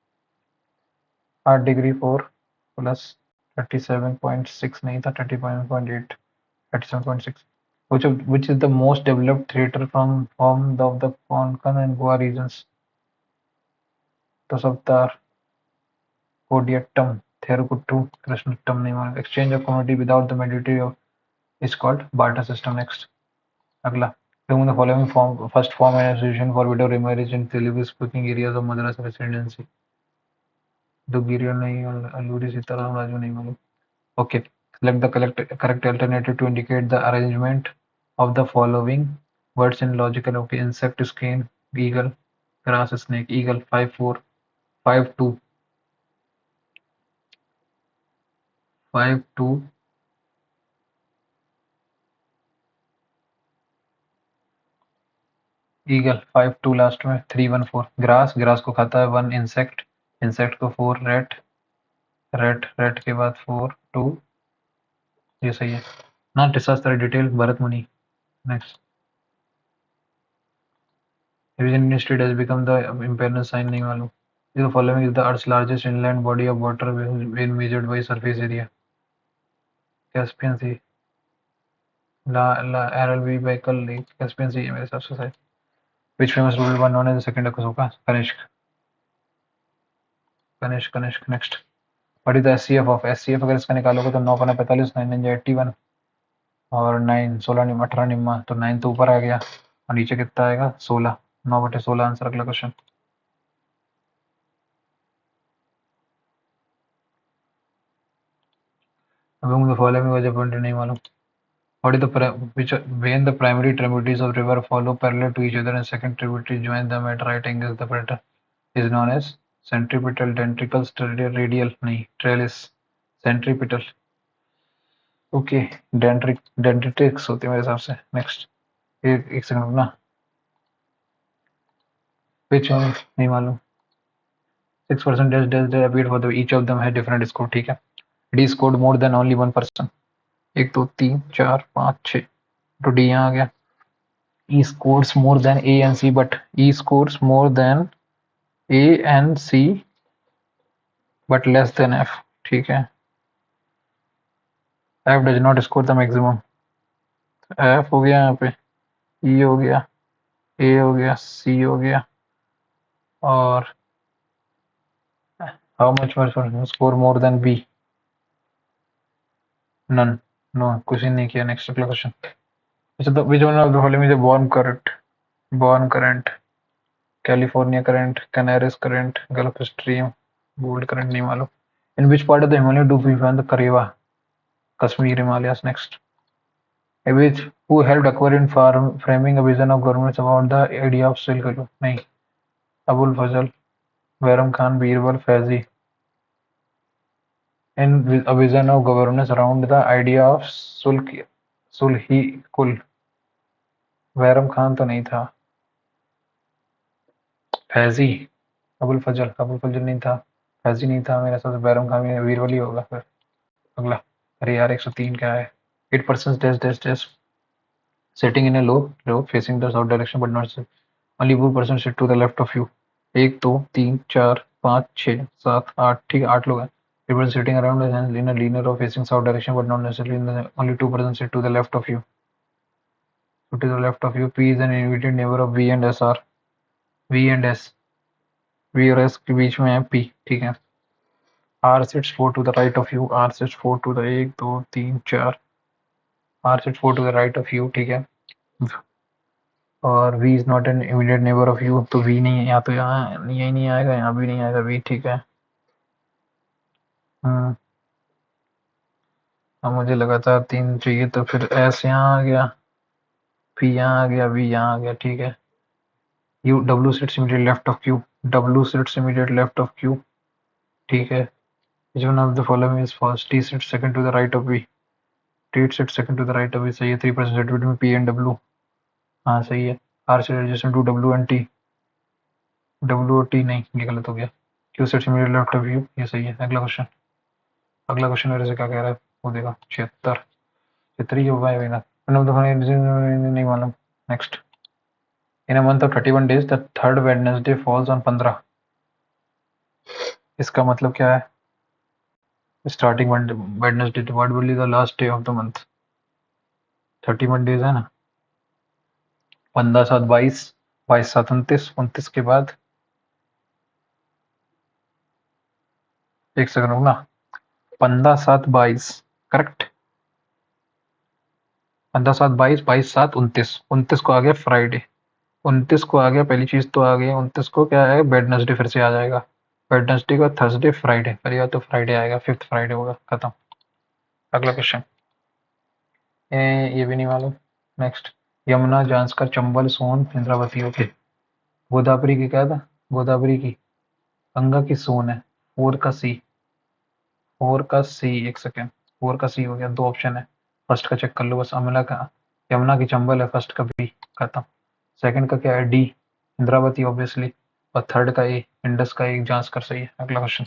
8 degree 4 plus 37.6 नहीं था, 30.8, 37.6. Which is the most developed theatre from of the Konkan and Goa regions? Tosavtar, Kodiyattam, Therukuttu, Krishnattam. नहीं मालूम. Exchange of commodity without the mediator is called barter system. Next. अगला. Remove the following form. First form an association for widow remarriage in Telugu speaking areas of Madras residency. Dugiriya नहीं, Alluri Sitaram Raju नहीं मालूम. Okay. Select the correct alternative to indicate the arrangement of the following words in logical. Okay. Insect, skin, eagle, grass, snake. Eagle 5-4, 5-2, 5-2. Eagle 5-2 last में. 3-1-4. Grass को खाता है 1. Insect को 4. Rate के बाद 4-2. ये सही है ना. डिसास्टर डिटेल भरत मुनि. Next. Division State has become the imperial sign. नहीं मालूम. The following is the Earth's largest inland body of water when measured by surface area. Caspian Sea. RLV Baikal Lake. Caspian Sea है मेरे हिसाब से शायद. Which famous ruler was known as the second Ashoka? Kanishk. Next. What is the SCF of? SCF अगर इसका निकालोगे तो 9 पना 45, 9 9 81 और 9 16 निम्मा 18 निम्मा. तो 9 तो ऊपर आ गया और नीचे कितना आएगा? 16. 9/16 आंसर. अगला question. Among the following was appointed नहीं मालूम. What is when the primary tributaries of river follow parallel to each other and second tributary join them at right angles, the pattern is known as centripetal, dentrical, radial नहीं, trellis, centripetal. Okay. डेंड्रिटिक्स होती है मेरे हिसाब से. Next. एक second ना. विच नहीं मालूम. 6% appeared for the each of them had different score. ठीक है. D scored more than only one person. 1 2 3 4 5 6. तो D यहाँ आ गया. E scores more than A and C, but E scores more than A and C but less than F. ठीक है. F does not score the maximum. F हो गया यहाँ पे, E हो गया, A हो गया, C हो गया और how much more score more than B? None. No, कुछ नहीं किया. Next question. Which one of the following is a born current? California current, Canaries current, Gulf Stream, Bold current नहीं मालूम. In which part of the Himalaya do we find the Karewa? Kashmir Himalayas. Next. Who helped acquire in framing a vision of governments about the idea of Silk Road? नहीं. Abul Fazl, Bayram Khan, Birbal, Faizi. In a vision of governance around the idea of Sulhi-Kul. Bairam Khan तो नहीं था. फैजी. अबुल फजल नहीं था, फैजी नहीं था, मेरे साथ बैरम खामी वीरवली होगा फिर। अगला, अरे यार 103 क्या है? 8% dash dash dash sitting in a low facing the south direction but not only 4% sit to the left of you। 1 2 3 4 5 6 7 8, ठीक है 8 लोग हैं। people sitting around in a linear or facing south direction but not necessarily in the only 2% sit to the left of you। So to the left of you, P is an immediate neighbor of V and S are V and S, V और S के बीच में है P, ठीक है। R sits 4 to the right of you, R sits 4 to the 1 2 3 4, R sits 4 to the right of you, ठीक है। और V is not an immediate neighbor of you, तो V नहीं है, या तो यहाँ यही नहीं आएगा, यहाँ भी नहीं आएगा V, ठीक है। अब मुझे लगातार 3 चाहिए, तो फिर S यहाँ आ गया, P यहाँ आ गया, V यहाँ आ गया, ठीक है। U W sits immediate left of Q, W sits immediate left of Q, ठीक है। Which one of the following is false? T sits second to the right of V, T sits second to the right of V, सही है। 3% set between P and W, हाँ सही है। R sits adjacent to W and T, W और T नहीं, ये गलत हो गया। Q sits immediate left of U, ये सही है। अगला क्वेश्चन मेरे से क्या कह रहा है वो देखा। 76 ही होगा ये ना, नहीं मालूम। Next, in a month of 31 days the third Wednesday falls on 15। इसका मतलब क्या है? Starting Wednesday what will be the last day of the month? 31 days है ना, 15 7 22, 22 7 29, 29 के बाद एक सेकंड रुकना, 15 7 22 करेक्ट, 15 7 22, 22 7 29, 29 को आ गया फ्राइडे, 29 को आ गया, पहली चीज तो आ गई 29 को क्या है, वेडनेसडे फिर से आ जाएगा। वेडनेसडे का थर्सडे फ्राइडे करेगा तो फ्राइडे आएगा, 5th फ्राइडे होगा, खत्म। अगला क्वेश्चन, ये भी नहीं मालूम। नेक्स्ट, यमुना जांस्कर चंबल सोन इंद्रावती, ओके। गोदावरी की क्या था? गोदावरी की, गंगा की सोन है, 4 का सी, 4 का सी, एक सेकेंड, 4 का सी हो गया, 2 ऑप्शन है, फर्स्ट का चेक कर लो बस। अमला का, यमुना की चंबल है, फर्स्ट का बी, खत्म। सेकंड का क्या है? डी इंद्रावती ऑब्वियसली, और थर्ड का ए इंडस का एक जांच कर, सही है। अगला question,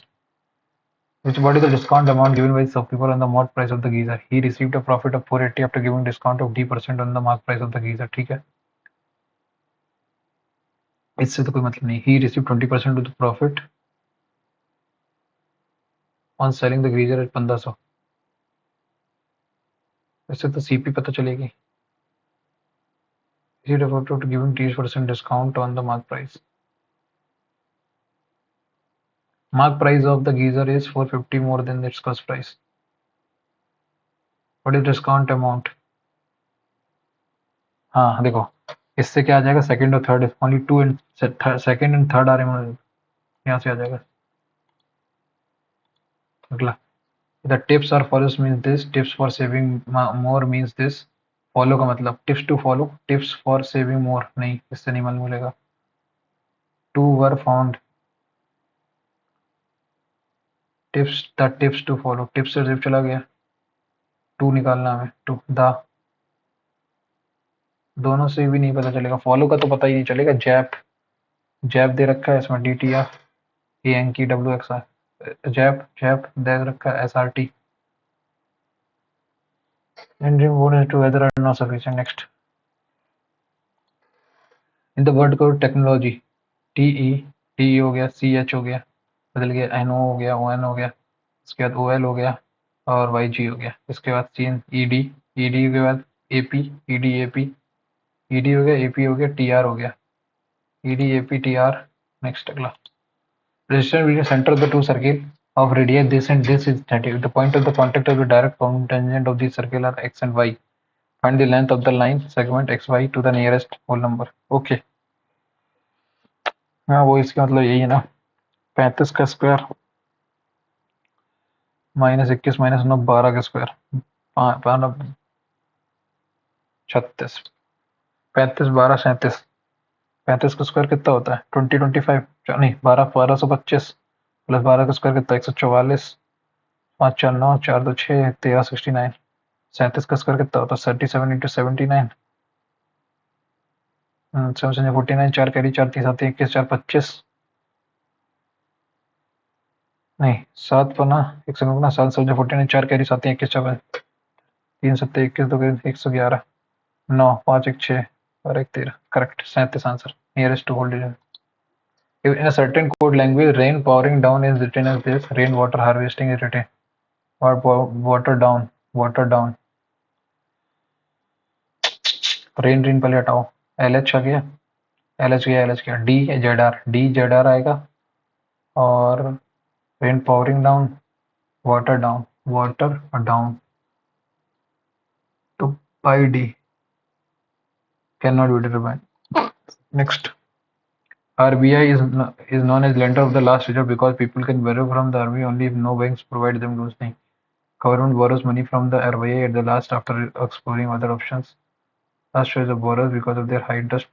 which what is the discount amount given by the shopkeeper on the mark price of the geyser? He received a profit of 480 after giving discount of D% on the mark price of the geyser, ठीक है। इससे तो कोई मतलब नहीं। He received 20% of the profit on selling the geyser at 1500, इससे तो CP पता चलेगी। He referred to giving 30% discount on the mark price. Mark price of the geyser is 450 more than its cost price. What is discount amount? हाँ देखो, इससे क्या आ जाएगा, second और third, only two and second and third आ रहे हैं, यहाँ से आ जाएगा। अगला, the tips or follows means this, tips for saving more means this, follow का मतलब tips to follow, tips for saving more नहीं, इससे नहीं मालूम मिलेगा। two were found, tips, the tips to follow, tips से चला गया, टू निकालना हमें, टू द, दोनों से भी नहीं पता चलेगा। फॉलो का तो पता ही नहीं चलेगा। जैप, जैप दे रखा है इसमें, D T F, A N की W X R, zap zap दे रखा है, S R T, Indian board together are not sufficient. Next, in the word code technology, T E हो गया, सी एच हो गया, बदल गया, एन ओ हो गया, ओ एन हो गया, इसके बाद ओ एल हो गया, और वाई जी हो गया। इसके बाद सीन ई डी के बाद A P, E D A P, E D हो गया, ए पी हो गया, टी आर हो गया, E D A P T R. Next, अगला, resistance between the center of the two circles of radii this and this is 30. The point of the contact of the direct tangent of the circle are x and y. Find the length of the line segment xy to the nearest whole number. Okay. हाँ वो इसका मतलब यही है ना, 35 का square minus 21 minus 9 12 का square 36, 35 12 37, 35 का स्क्वायर कितना होता है? 20 25 नहीं 12 प्लस 12 का स्क्वायर कितना? 144, 5 4 9 4 2 6 13 69, 37 का स्क्वायर कितना होता है? 37 इंटू 79, 7 49, 4 कैरी 4 3 7 21 4 25, नहीं 7 पर ना 109 ना 7 7 14 4 कैरी 7 21 54 3 7 21 2 111 9 5 1 6 और 1 13 correct 37 answer nearest to hold division. In a certain code language, rain powering down is written as this. Rainwater harvesting is written. Or water down. Water down. Rain rain पहले हटाओ. LH आ गया. LH गया LH गया. D ZR आएगा. और rain powering down. Water down. Water down. तो pi D cannot be determined. Next. RBI is known as lender of the last resort because people can borrow from the RBI only if no banks provide them loans. नहीं. Government borrows money from the RBI at the last after exploring other options. Last choice of borrowers because of their high interest.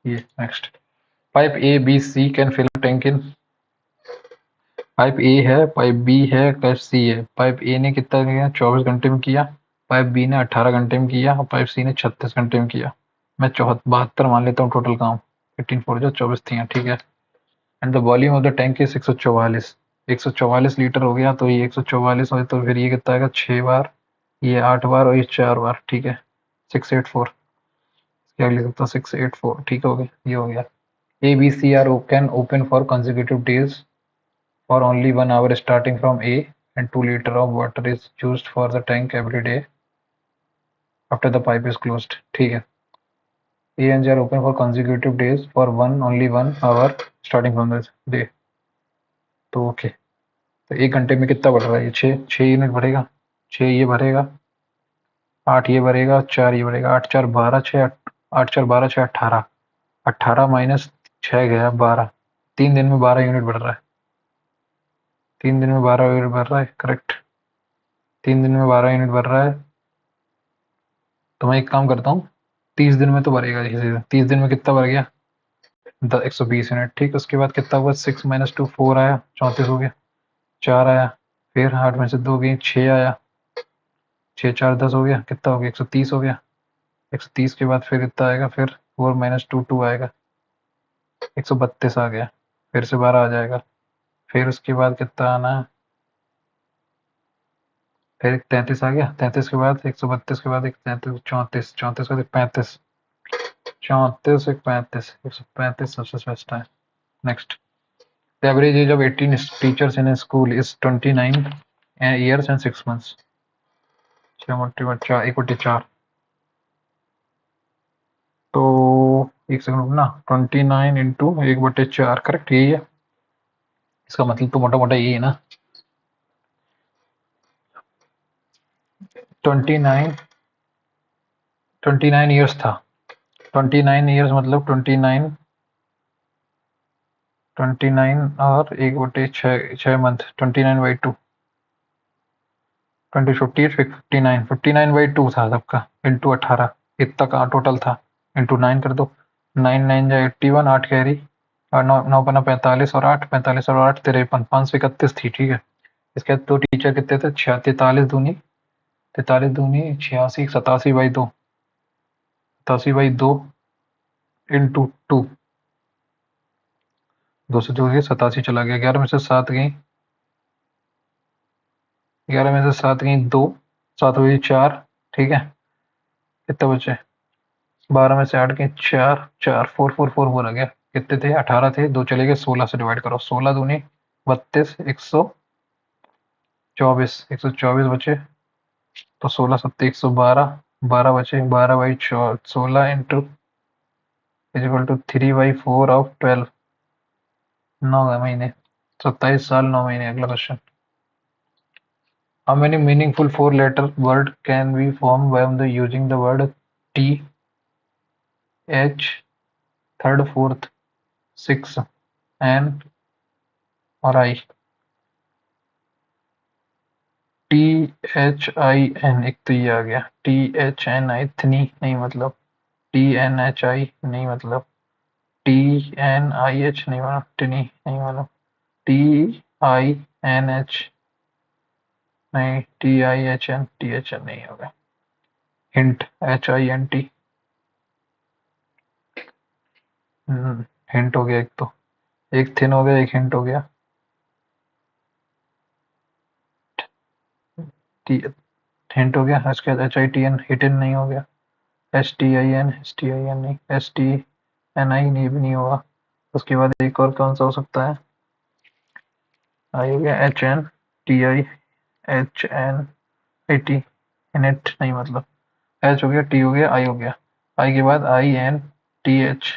Yeah, next. Pipe A, B, C can fill a tank in. Pipe ए है, pipe B है, pipe सी है. Pipe ए ने कितना किया? 24 घंटे में किया. Pipe B ने 18 घंटे में किया और पाइप सी ने 36 घंटे में किया. मैं 72 मान लेता हूँ टोटल काम. 18 4 जो 24 थी. ठीक है. And the volume of the tank is 144. 144 litre हो गया. तो ये 144 हो तो फिर ये कितना आएगा? 6 बार, ये 8 बार और ये 4 बार. ठीक है. 684. क्या लिख सकता हूँ? 684. ठीक हो गया. ये हो गया. A, B, C are can open for consecutive days for only 1 hour starting from A, and 2 liter of water is used for the tank every day after the pipe is closed. ठीक है. A and G are open for consecutive days for only 1 hour starting from this day. तो okay. तो 1 घंटे में कितना बढ़ रहा है? ये 6 यूनिट बढ़ेगा. 6 ये भरेगा, 8 ये भरेगा, 4 ये भरेगा. 8 4 12 6 8 4 12 6 18. 18 माइनस 6 गया 12. 3 दिन में 12 यूनिट बढ़ रहा है. 3 दिन में 12 यूनिट बढ़ रहा है. करेक्ट. 3 दिन में 12 यूनिट बढ़ रहा है. तो मैं एक काम करता हूँ. 30 दिन में तो बढ़ेगा. 30 दिन में कितना बढ़ गया? 120 यूनिट. ठीक. उसके बाद कितना हुआ? 6 माइनस 2 4 आया. 34 हो गया. 4 आया. फिर 8 में से 2 गई. 6 आया. 6 4 10 हो गया. कितना हो गया? 130 हो गया. 130 के बाद फिर कितना आएगा? फिर 4 माइनस 2 2 आएगा. 132 आ गया. फिर से 12 आ जाएगा. फिर उसके बाद कितना आना है? फिर 33 आ गया. 33 के बाद 132 के बाद 33 34 34 के बाद 35 34 एक 35 135 सबसे बेस्ट है. Next. The average age of 18 teachers in a school is 29 years and 6 months. 6 multiplied 4 equal to 4. तो एक सेकंड रुकना. 29 इंटू 1/4. करेक्ट. यही है. इसका मतलब तो मोटा मोटा यही है ना. 29 ईयर्स था. 29 ईयर्स मतलब 29 और 1/6 मंथ. 29/2 20 58 59/2 था सबका. इंटू 18 इतना का टोटल था. इंटू 9 कर दो. 9 9 जा 81. 8 कैरी और 9 9 पना 45 और 8 45 और 8 53 531 थी. ठीक है. इसके बाद 2 टीचर कितने थे? 43 दूनी 86 87/2 87/2 इंटू 2. 2 से 2 गई 87 चला गया. 11 में से 7 गई. 11 में से 7 गई 2. 7 हुई 4. ठीक है. कितने बचे? 12 में से 8 गई 4 4 4 4 4 4 आ गया. कितने थे? 18 थे. 2 चले गए. 16 से डिवाइड करो. 16 दूनी 32 124 बचे. तो 16 सत्ते 112. 12 बचे. 12/16 into is equal to 3/4 of 12. 9 महीने. 27 साल 9 महीने. अगला question. How many meaningful 4-letter word can be formed by using the word T, H, third, fourth, sixth, N और I? THIN एक तो ये आ गया. THNI थनी नहीं मतलब. TNHI नहीं मतलब. TNIH नहीं मतलब. टनी नहीं मतलब. TINH नहीं. TIHN नहीं होगा. Hint HINT. हिंट हो गया एक तो. एक थिन हो गया. एक हिंट हो गया. टी हिंट हो गया। उसके बाद एच आई टी एन, हिटन नहीं हो गया। एस टी आई एन, नहीं, एस टी एन आई नहीं, भी नहीं होगा। उसके बाद एक और कौन सा हो सकता है? आई हो गया, H N T I, H N I T, net नहीं, मतलब एच हो गया, टी हो गया, आई हो गया। आई के बाद I N T H,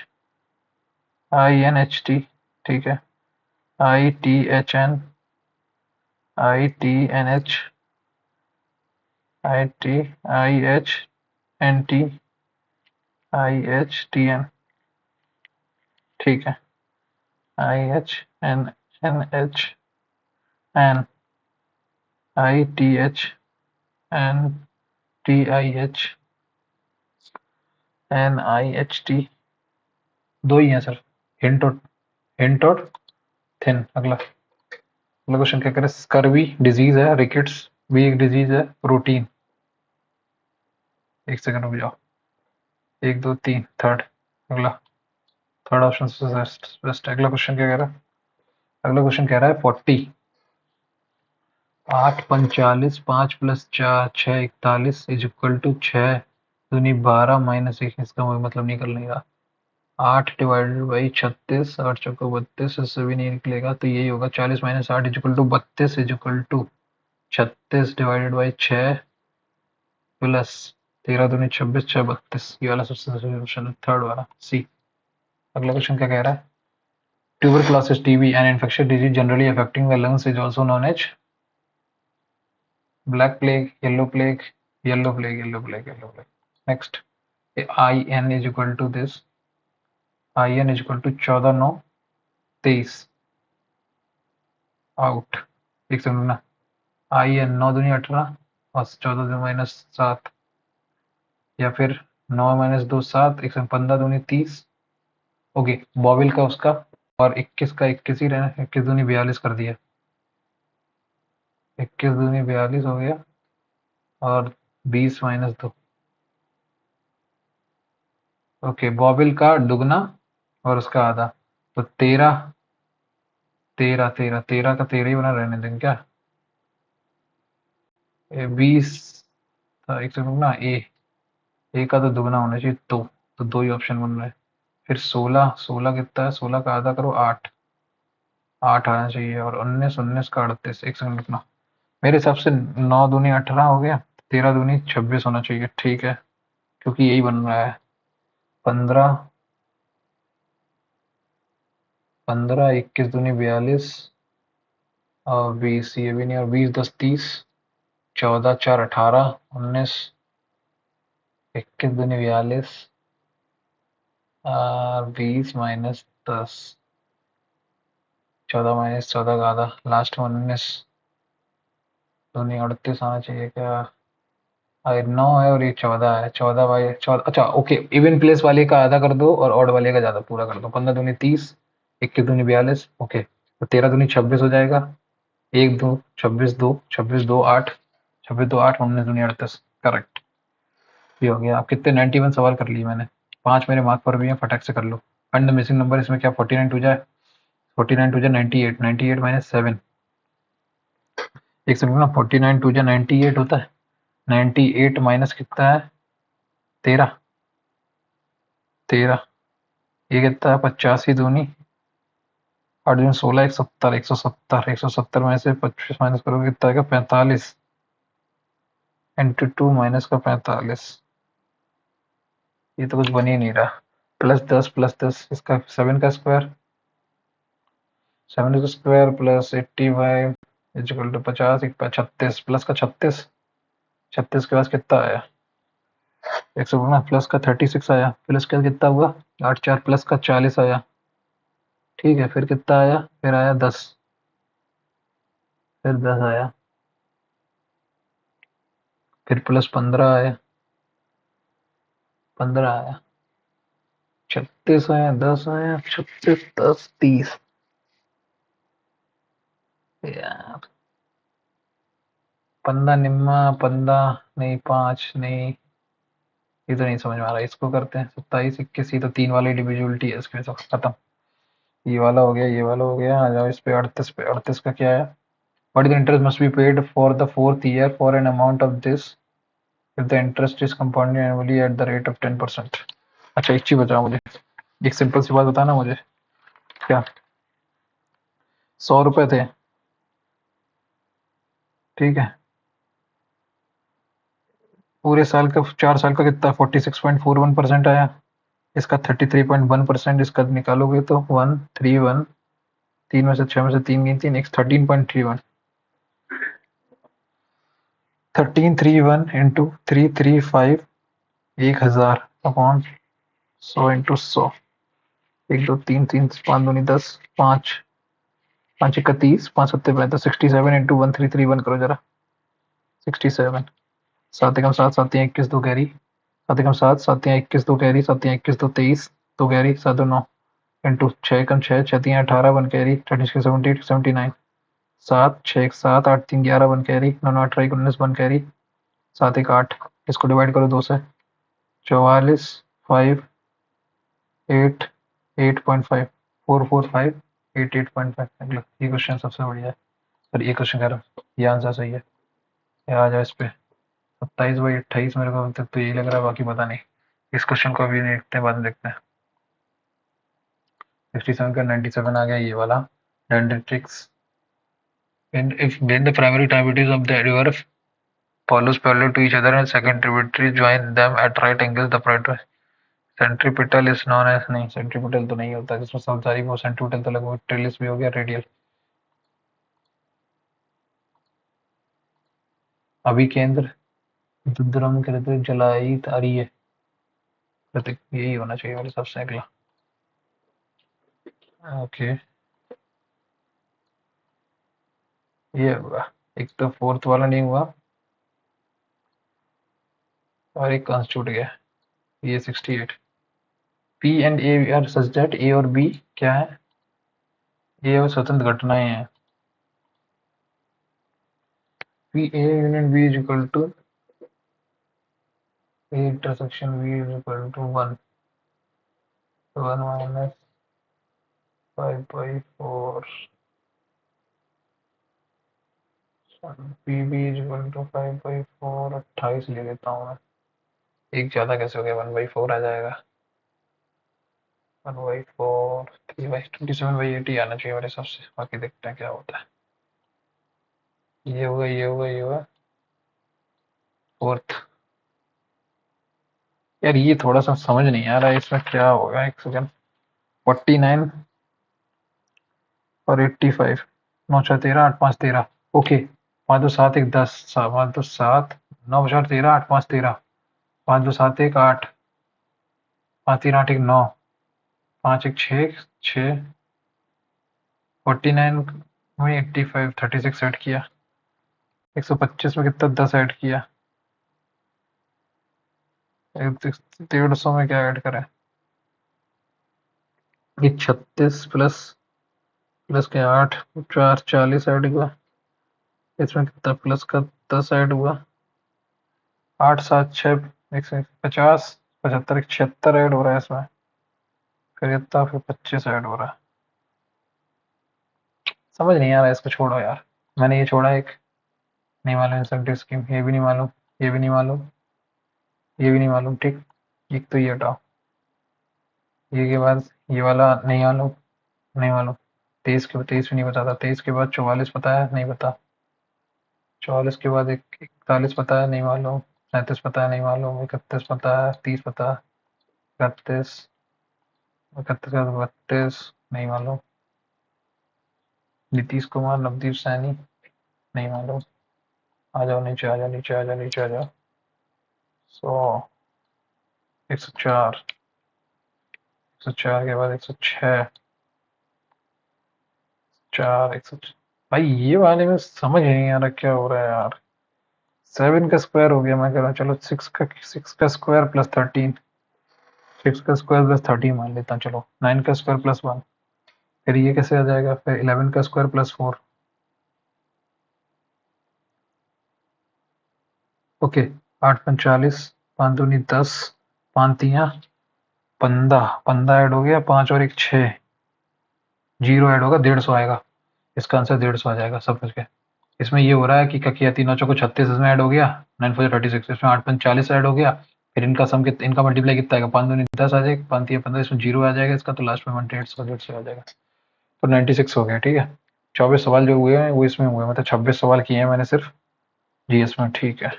I N H T, ठीक है, I T H N, I T N H, I T, I H N T, I H T N, ठीक है, I H N, N H N, I T H N T, I H N, I H T. दो ही हैं sir. Hint और thin. अगला question क्या करे? Scurvy disease है, रिकेट्स भी एक डिजीज है, प्रोटीन। एक सेकंड रुक जाओ। 1 2 3 थर्ड। अगला थर्ड ऑप्शन बेस्ट। अगला क्वेश्चन क्या कह रहा है? अगला क्वेश्चन कह रहा है 40, 8 45, 5 + 4 6 41 इज इक्वल टू 6 दूनी 12 माइनस 1। इसका मतलब निकलने का 8 डिवाइडेड बाई 36, 8 चौका 32, इससे भी नहीं निकलेगा तो यही होगा 40 - 8 is equal to 32 is equal to 36 divided by 6 plus 13 दूनी 26, 6 32। ये वाला सबसे क्वेश्चन है, थर्ड वाला सी। अगला क्वेश्चन क्या कह रहा है? Tuberculosis TB, an infectious disease generally affecting the lungs, is also known as black plague, yellow plague, yellow plague, yellow plague, yellow plague. Next, IN is equal to this. IN is equal to 14 9 23 out. एक second ना, IN 9 दूनी 18 और 14 minus 7, या फिर 9 - 2 7, 15 दूनी 30। Okay, बॉबिल का उसका और 21 का 21 ही रहना, 21 दूनी 42 कर दिया, 21 दूनी 42 हो गया और 20 - 2। ओके, बॉबिल का दुगना और उसका आधा, तो 13 13 13 13 का 13 ही बना, रहने देंगे क्या? 20 था, एक सेकंड ना, ए का तो दुगना होना चाहिए, तो दो ही ऑप्शन बन रहे हैं। फिर 16 16 कितना है? 16 का आधा करो 8, 8 आना चाहिए, और 19 19 का 38। एक सेकंड रुकना, मेरे हिसाब से 9 दूनी 18 हो गया, 13 दूनी 26 होना चाहिए, ठीक है, क्योंकि यही बन रहा है। 15 15 21 दूनी 42 और 20, ये भी नहीं, और 20 10 30, 14 4 18, 19 21 दूनी 42, 20 - 10, 14 - 14 का आधा, लास्ट में 19 दूनी 38 आना चाहिए क्या? अरे 9 है और ये 14 है, 14 बाई 14, अच्छा ओके, इवन प्लेस वाले का आधा कर दो और ऑड वाले का ज्यादा पूरा कर दो। 15 दूनी 30, 21 दूनी 42, ओके, तो 13 दूनी 26 हो जाएगा। 1 2 26 2 26 2 8, 26 2 8, 19 दूनी 38, करेक्ट। ये हो गया। आप कितने 91 सवाल कर लिए मैंने, 5 मेरे मार्क पर भी हैं, फटाक से कर लो। फाइंड द मिसिंग नंबर, इसमें क्या 49 टू जाए, 49 टू जाए 98, 98 - 7। एक सेकंड ना, 49 टू जाए 98 होता है, 98 माइनस कितना है? 13, 13, ये कितना है? 85 दूनी 8 दूनी 16, 170, 170, 170 में से 25 माइनस करोगे कितना आएगा? 45 इंटू 2 माइनस का 45। ये तो कुछ बन ही नहीं रहा। +10 इसका 7 का स्क्वायर, 7 का square plus 85 is equal to 50, 36 plus का 36, 36 के पास कितना आया? 100 ना, प्लस का 36 आया, प्लस का कितना हुआ? 8 4 प्लस का 40 आया, ठीक है, फिर कितना आया? फिर आया 10, फिर 10 आया, फिर प्लस 15 आया, 15 आया, 36 आया, 10 आया, 36 10 30। यार 15 निम्मा, 15 नहीं, 5 नहीं, ये तो नहीं समझ में आ रहा। इसको करते हैं 27 21, ये तो 3 वाली डिविजिबिलिटी है, इसके साथ खत्म। ये वाला हो गया, ये वाला हो गया, आ जाओ इस पे 38 पे। 38 का क्या है? What is the interest must be paid for the 4th year for an amount of this if the interest is compounded annually at the rate of 10%. अच्छा एक चीज बताओ मुझे, एक सिंपल सी बात बताना मुझे, क्या 100 रुपए थे, ठीक है, पूरे साल का 4 साल का कितना 46.41% आया, इसका 33.1% इसका निकालोगे तो 131, 3 में से 6 में से 3 गिनती, नेक्स्ट 13.31, 1331 इंटू 335 1000 अपॉन 100 इंटू 100, 1 2 3 3 5 दूनी 10, 5 5 31, 5 सत्ते 65, 67 इंटू 1331 करो जरा, 67, 7 एकम 7, 7 तियां 21, 2 कैरी, 7 एकम 7, 7 तियां 21, 2 कैरी, 7 तियां 21, 2 23, 2 कैरी, 7 2 9 इंटू 6 एकम 6, 6 तियां 18, 1 कैरी, 36 70 79, 7 6 1 7, 8 3 11, 1 कैरी, 9 9 18 19, 1 कैरी, 7 1 8, इसको डिवाइड करो 2 से, 44 5 8 8.5 4 4 5 8 8.5, अगला ये क्वेश्चन सबसे बढ़िया है, सर ये क्वेश्चन कह रहा हूँ, ये आंसर सही है, ये आ जाए इस पे 27/28, मेरे को अभी तक तो यही लग रहा है, बाकी पता नहीं, इस क्वेश्चन को अभी देखते हैं, बाद में देखते हैं। 67 का 97 आ गया ये वाला, dendritic if then the primary tributaries of the river follows parallel to each other and second tributary join them at right angles, the primary centripetal is known as, नहीं सेंट्रीपिटल तो नहीं होता, जिसमें सब सारी वो सेंट्रीपिटल तो लगभग ट्रेलिस भी हो गया, रेडियल। अभिकेंद्र दुद्रम कहते जलाई तारीय प्रतीक, यही होना चाहिए मेरे सबसे अगला। ओके ये हुआ, एक तो 4th वाला नहीं हुआ और एक कॉन्स्टिट्यूट गया, ये 68। P and A R such that A और बी क्या है, ए और स्वतंत्र घटनाएं हैं, P A union B is equal to A intersection B is equal to 1 minus 5/4 P B is equal to 5/4, 28 ले लेता हूँ मैं, एक ज्यादा कैसे हो गया, 1/4 आ जाएगा, 1/4 3/27/80 आना चाहिए मेरे हिसाब से, बाकी देखते हैं क्या होता है। ये होगा ये होगा ये होगा 4th, यार ये थोड़ा सा समझ नहीं आ रहा है इसमें क्या होगा, एक सेकंड, 49 और 85, 9 4 13 8 5 13, ओके 5 2 7 1 10, 5 2 7 9 4 13 8 5 13, 5 2 7 1 8, 5 3 8 1 9, 5 1 6 6, 49 में 85 36 ऐड किया, 125 में कितना 10 ऐड किया, 150 में क्या ऐड करें, ये 36 प्लस प्लस के 8 4 40 ऐड हुआ, इसमें कितना प्लस का 10 ऐड हुआ, 8 7 6 150 75 76 ऐड हो रहा है इसमें, फिर इतना फिर 25 ऐड हो रहा है, समझ नहीं आ रहा है, इसको छोड़ो यार, मैंने ये छोड़ा, एक नहीं मालूम इंसेंटिव स्कीम, ये भी नहीं मालूम, ये भी नहीं मालूम, ये भी नहीं मालूम, ठीक, एक तो ये हटाओ, ये के बाद ये वाला नहीं मालूम, नहीं मालूम, 23 भी नहीं पता था, 23 के बाद 44 पता है, नहीं पता, 44 के बाद 41 पता है, नहीं मालूम, 37 पता है, नहीं मालूम, 31 पता है, 30 पता है, 31 31 के बाद 32 नहीं मालूम, नीतीश कुमार नवदीप सैनी नहीं मालूम, आ जाओ नीचे, आ जाओ नीचे, आ जाओ नीचे, आ जाओ, 100 104 104 के बाद 106 4 106, भाई ये वाले में समझ ही नहीं आ रहा क्या हो रहा है यार, 7 का स्क्वायर हो गया, मैं कह रहा हूँ चलो 6 का स्क्वायर प्लस 13, 6 का स्क्वायर प्लस 13 मान लेता हूँ, चलो 9 का स्क्वायर प्लस 1, फिर ये कैसे आ जाएगा, फिर 11 का स्क्वायर प्लस 4, ओके 8 45, 5 दूनी 10, 5 तियां 15, 15 ऐड हो गया, 5 और 1 6, जीरो ऐड होगा 150 आएगा, इसका आंसर 150 आ जाएगा, सब कुछ के इसमें ये हो रहा है कि ककिया तीनों चौको 36 इसमें ऐड हो गया, 9 4 36, इसमें 8 5 40 ऐड हो गया, फिर इनका सम कितना, इनका मल्टीप्लाई कितना आएगा, 5 दूनी 10 आ जाएगा, 5 3 15, इसमें 0 आ जाएगा इसका, तो लास्ट में 1 से आ जाएगा, तो 96 हो गया। ठीक है, 24 सवाल जो हुए हैं वो इसमें हुए, मतलब 26 सवाल किए हैं मैंने सिर्फ जीएस में। ठीक है,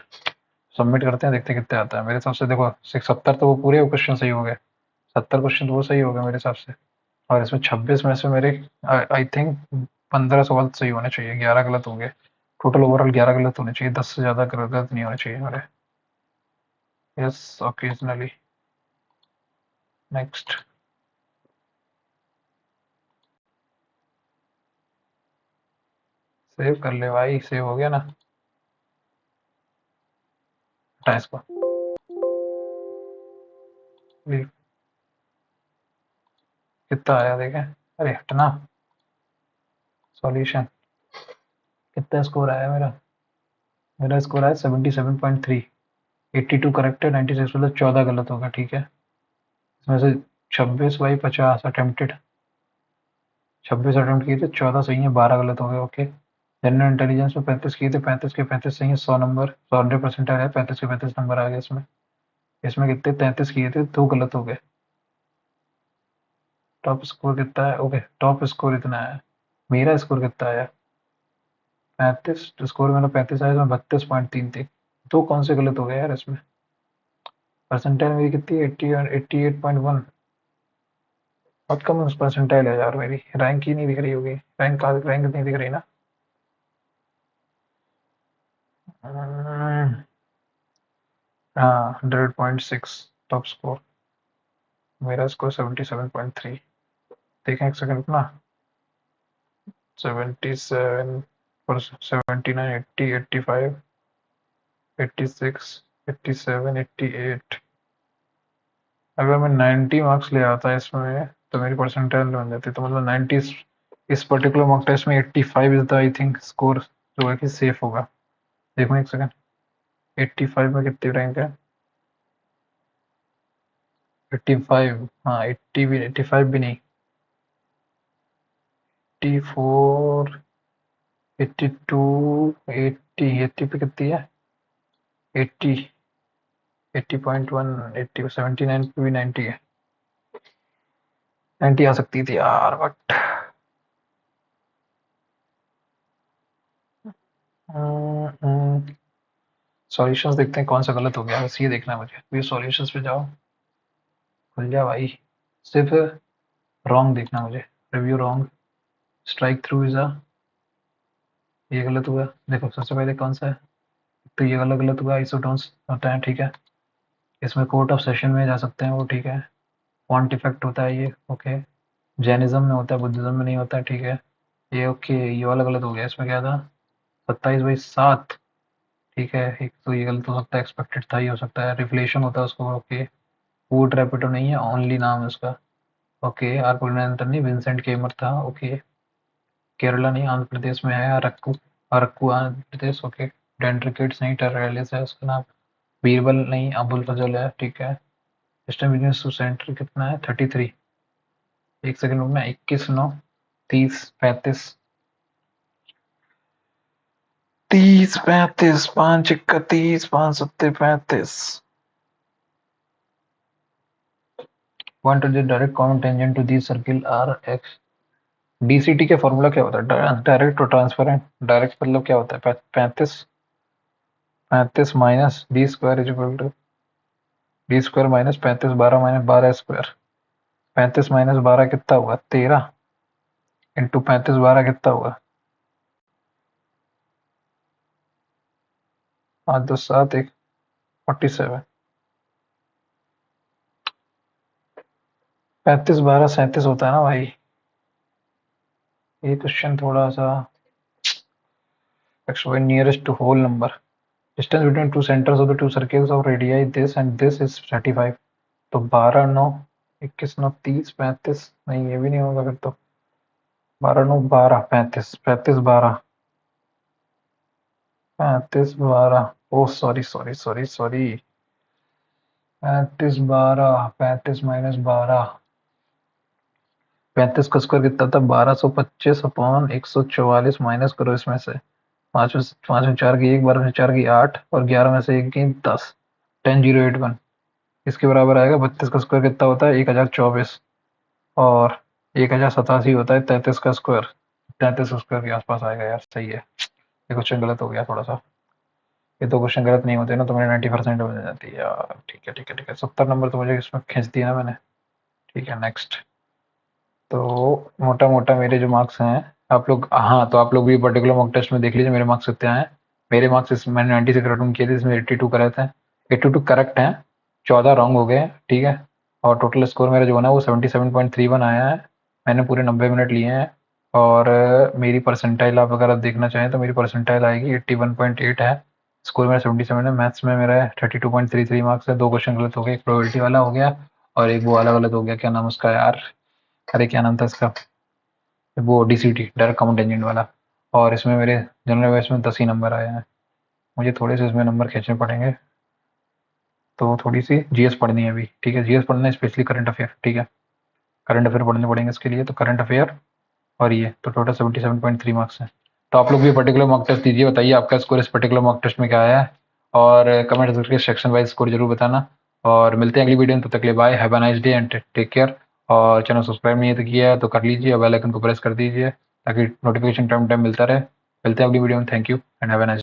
सबमिट करते हैं, देखते हैं कितने आता है। मेरे हिसाब से देखो 70 तो वो पूरे क्वेश्चन सही हो गए, 70 क्वेश्चन तो वो सही हो गए मेरे हिसाब से, और इसमें 26 में से मेरे आई थिंक 15 सवाल सही होने चाहिए, 11 गलत होंगे, टोटल ओवरऑल 11 गलत होने चाहिए, 10 से ज़्यादा गलत नहीं होने चाहिए मेरे। Yes, occasionally. नेक्स्ट, सेव कर ले भाई, सेव हो गया ना, हटा इसको। कितना आया देखें, अरे हटना। सॉल्यूशन कितना स्कोर आया मेरा, मेरा स्कोर आया 77.3, 82 करेक्ट है, 96 मतलब 14 गलत होगा। ठीक है, इसमें से 26/50 अटेम्प्टेड, 26 अटेम्प्ट किए थे, 14 सही है, 12 गलत हो गए। ओके, जनरल इंटेलिजेंस में 35 किए थे, 35 के 35 सही है, 100 नंबर, 100% आया, 35 के 35 नंबर आ गए इसमें। इसमें कितने, 33 किए थे, 2 गलत हो गए। टॉप स्कोर कितना है, ओके टॉप स्कोर इतना है, मेरा स्कोर कितना आया 35, स्कोर मेरा 35 आया, इसमें 32.3 थी, दो कौन से गलत हो गए यार इसमें। परसेंटाइल मेरी कितनी है, 80 और 88.1, बहुत कम परसेंटाइल है यार मेरी, रैंक ही नहीं दिख रही होगी, रैंक नहीं दिख रही ना। हाँ 100.6 टॉप स्कोर, मेरा स्कोर 77.3, देखें एक सेकंड अपना, 77 और 79, 80, 85, 86, 87, 88, अगर मैं 90 मार्क्स ले आता इसमें तो मेरी परसेंटाइल बन जाती, तो मतलब 90 इस पर्टिकुलर मॉक टेस्ट में 85 is the I think score जो है कि सेफ होगा। देखो एक सेकंड, 85 में कितनी रैंक है, 85, हाँ 80 भी, 85 भी नहीं, 84, 82, 80, 80 पे कितनी है, 80, 80.1, 80, 79 पे भी 90 है, 90 आ सकती थी यार, बट सॉल्यूशंस देखते हैं कौन सा गलत हो गया, बस ये देखना है मुझे। ये सॉल्यूशंस पे जाओ, खुल जा भाई, सिर्फ रॉन्ग देखना मुझे, review wrong, strike through is a, ये गलत हुआ, देखो सबसे पहले कौन सा है, तो ये गलत गलत हुआ, आइसोटोन्स होता है। ठीक है, इसमें कोर्ट ऑफ सेशन में जा सकते हैं वो। ठीक है, फॉन्ट इफेक्ट होता है ये। ओके, जैनिज्म में होता है, बुद्धिज्म में नहीं होता है। ठीक है, ये ओके, ये वाला गलत हो गया, इसमें क्या था 27/7। ठीक है, एक तो ये गलत हो सकता है, एक्सपेक्टेड था, ये हो सकता है, रिफ्लेशन होता है उसको। ओके, फूड रेपिटो नहीं है, ओनली नाम है उसका। ओके, आर पूर्णानंतर नहीं, विंसेंट केमर था। ओके, केरला नहीं, आंध्र प्रदेश में है, अरक्कू, अरक्कू आंध्र प्रदेश। ओके, डेंड्रिकेट्स नहीं, टेरेलिस है उसका नाम, बीरबल नहीं, अबुल फजल है। ठीक है, सिस्टम बिजनेस टू सेंटर कितना है 33, एक सेकंड रुकना, 21 9 30 35, 30 35, 5 31, 5 7 35, 1 to the direct common tangent to these circle are x। DCT का फॉर्मूला क्या होता है, डायरेक्ट और ट्रांसपेरेंट। डायरेक्ट मतलब क्या होता है, 35, 35 minus D square is equal to D square minus 35, 12 minus 12 square, 35 minus 12 कितना हुआ 13, इंटू 35 12 कितना हुआ 5 2 7 1 47, 35 12 37 होता है ना भाई। ये क्वेश्चन थोड़ा सा actually nearest to whole number, distance between two centres of the two circles of radii this and this is 35, तो 12 9 21 9 30 35, नहीं ये भी नहीं होगा फिर तो, 12 9 12 35, 35 12, 35 12, oh sorry sorry sorry sorry, 35 12, 35 minus 12, 35 का स्क्वायर कितना था 1225 अपॉन 144, माइनस करो इसमें से पाँच में 4 गई 1, 12 में 4 गई 8 और 11 में से 1 गई 10। 10081 इसके बराबर आएगा। 32 का स्क्वायर कितना होता है? 1024। और 1087 होता है 33 का स्क्वायर। 33 स्क्वायर के आसपास आएगा यार, सही है। ये क्वेश्चन गलत हो गया थोड़ा सा। ये तो क्वेश्चन गलत नहीं होते ना तो मेरे 90% बन जाती है यार। ठीक है ठीक है ठीक है, 70 नंबर तो मुझे इसमें खींच दिया ना मैंने। ठीक है नेक्स्ट। तो मोटा मोटा मेरे जो मार्क्स हैं, आप लोग, हाँ तो आप लोग भी पर्टिकुलर मॉक टेस्ट में देख लीजिए मेरे मार्क्स कितने आए हैं। मेरे मार्क्स इसमें मैंने 96 अटेम्प्ट किए थे, इसमें 82 करेक्ट हैं। 82 करेक्ट हैं, 14 रॉन्ग हो गए हैं, ठीक है। और टोटल स्कोर मेरा जो बना वो 77.31 आया है। मैंने पूरे 90 मिनट लिए हैं। और मेरी परसेंटाइल आप अगर आप देखना चाहें तो मेरी परसेंटाइल आएगी 81.8 है। स्कोर मेरा 77 है। मैथ्स में मेरा 32.33 मार्क्स है। 2 क्वेश्चन गलत हो गए, एक प्रोबेबिलिटी वाला हो गया और एक वो वाला गलत हो गया, क्या नाम उसका यार, अरे क्या नाम था इसका, वो डीसीटी डायरेक्ट कॉमन टेंजेंट वाला। और इसमें मेरे जनरल अवेयर्स में 10 ही नंबर आए हैं। मुझे थोड़े से इसमें नंबर खींचने पड़ेंगे, तो थोड़ी सी जीएस पढ़नी है अभी, ठीक है। जीएस पढ़ना है, स्पेशली करंट अफेयर, ठीक है। करंट अफेयर पढ़ने पड़ेंगे इसके लिए, तो करंट अफेयर और ये तो टोटल 77.3 मार्क्स हैं। तो आप लोग भी पर्टिकुलर मॉक टेस्ट दीजिए, बताइए आपका स्कोर इस पर्टिकुलर मॉक टेस्ट में क्या आया है। और कमेंट करके सेक्शन वाइज स्कोर जरूर बताना। और मिलते हैं अगली वीडियो में, तब तक के लिए bye, have a nice day and take care. और चैनल सब्सक्राइब नहीं है तो किया है तो कर लीजिए और बेल आइकन को प्रेस कर दीजिए ताकि नोटिफिकेशन टाइम टाइम मिलता रहे। मिलते हैं अगली वीडियो में। Thank you and have a nice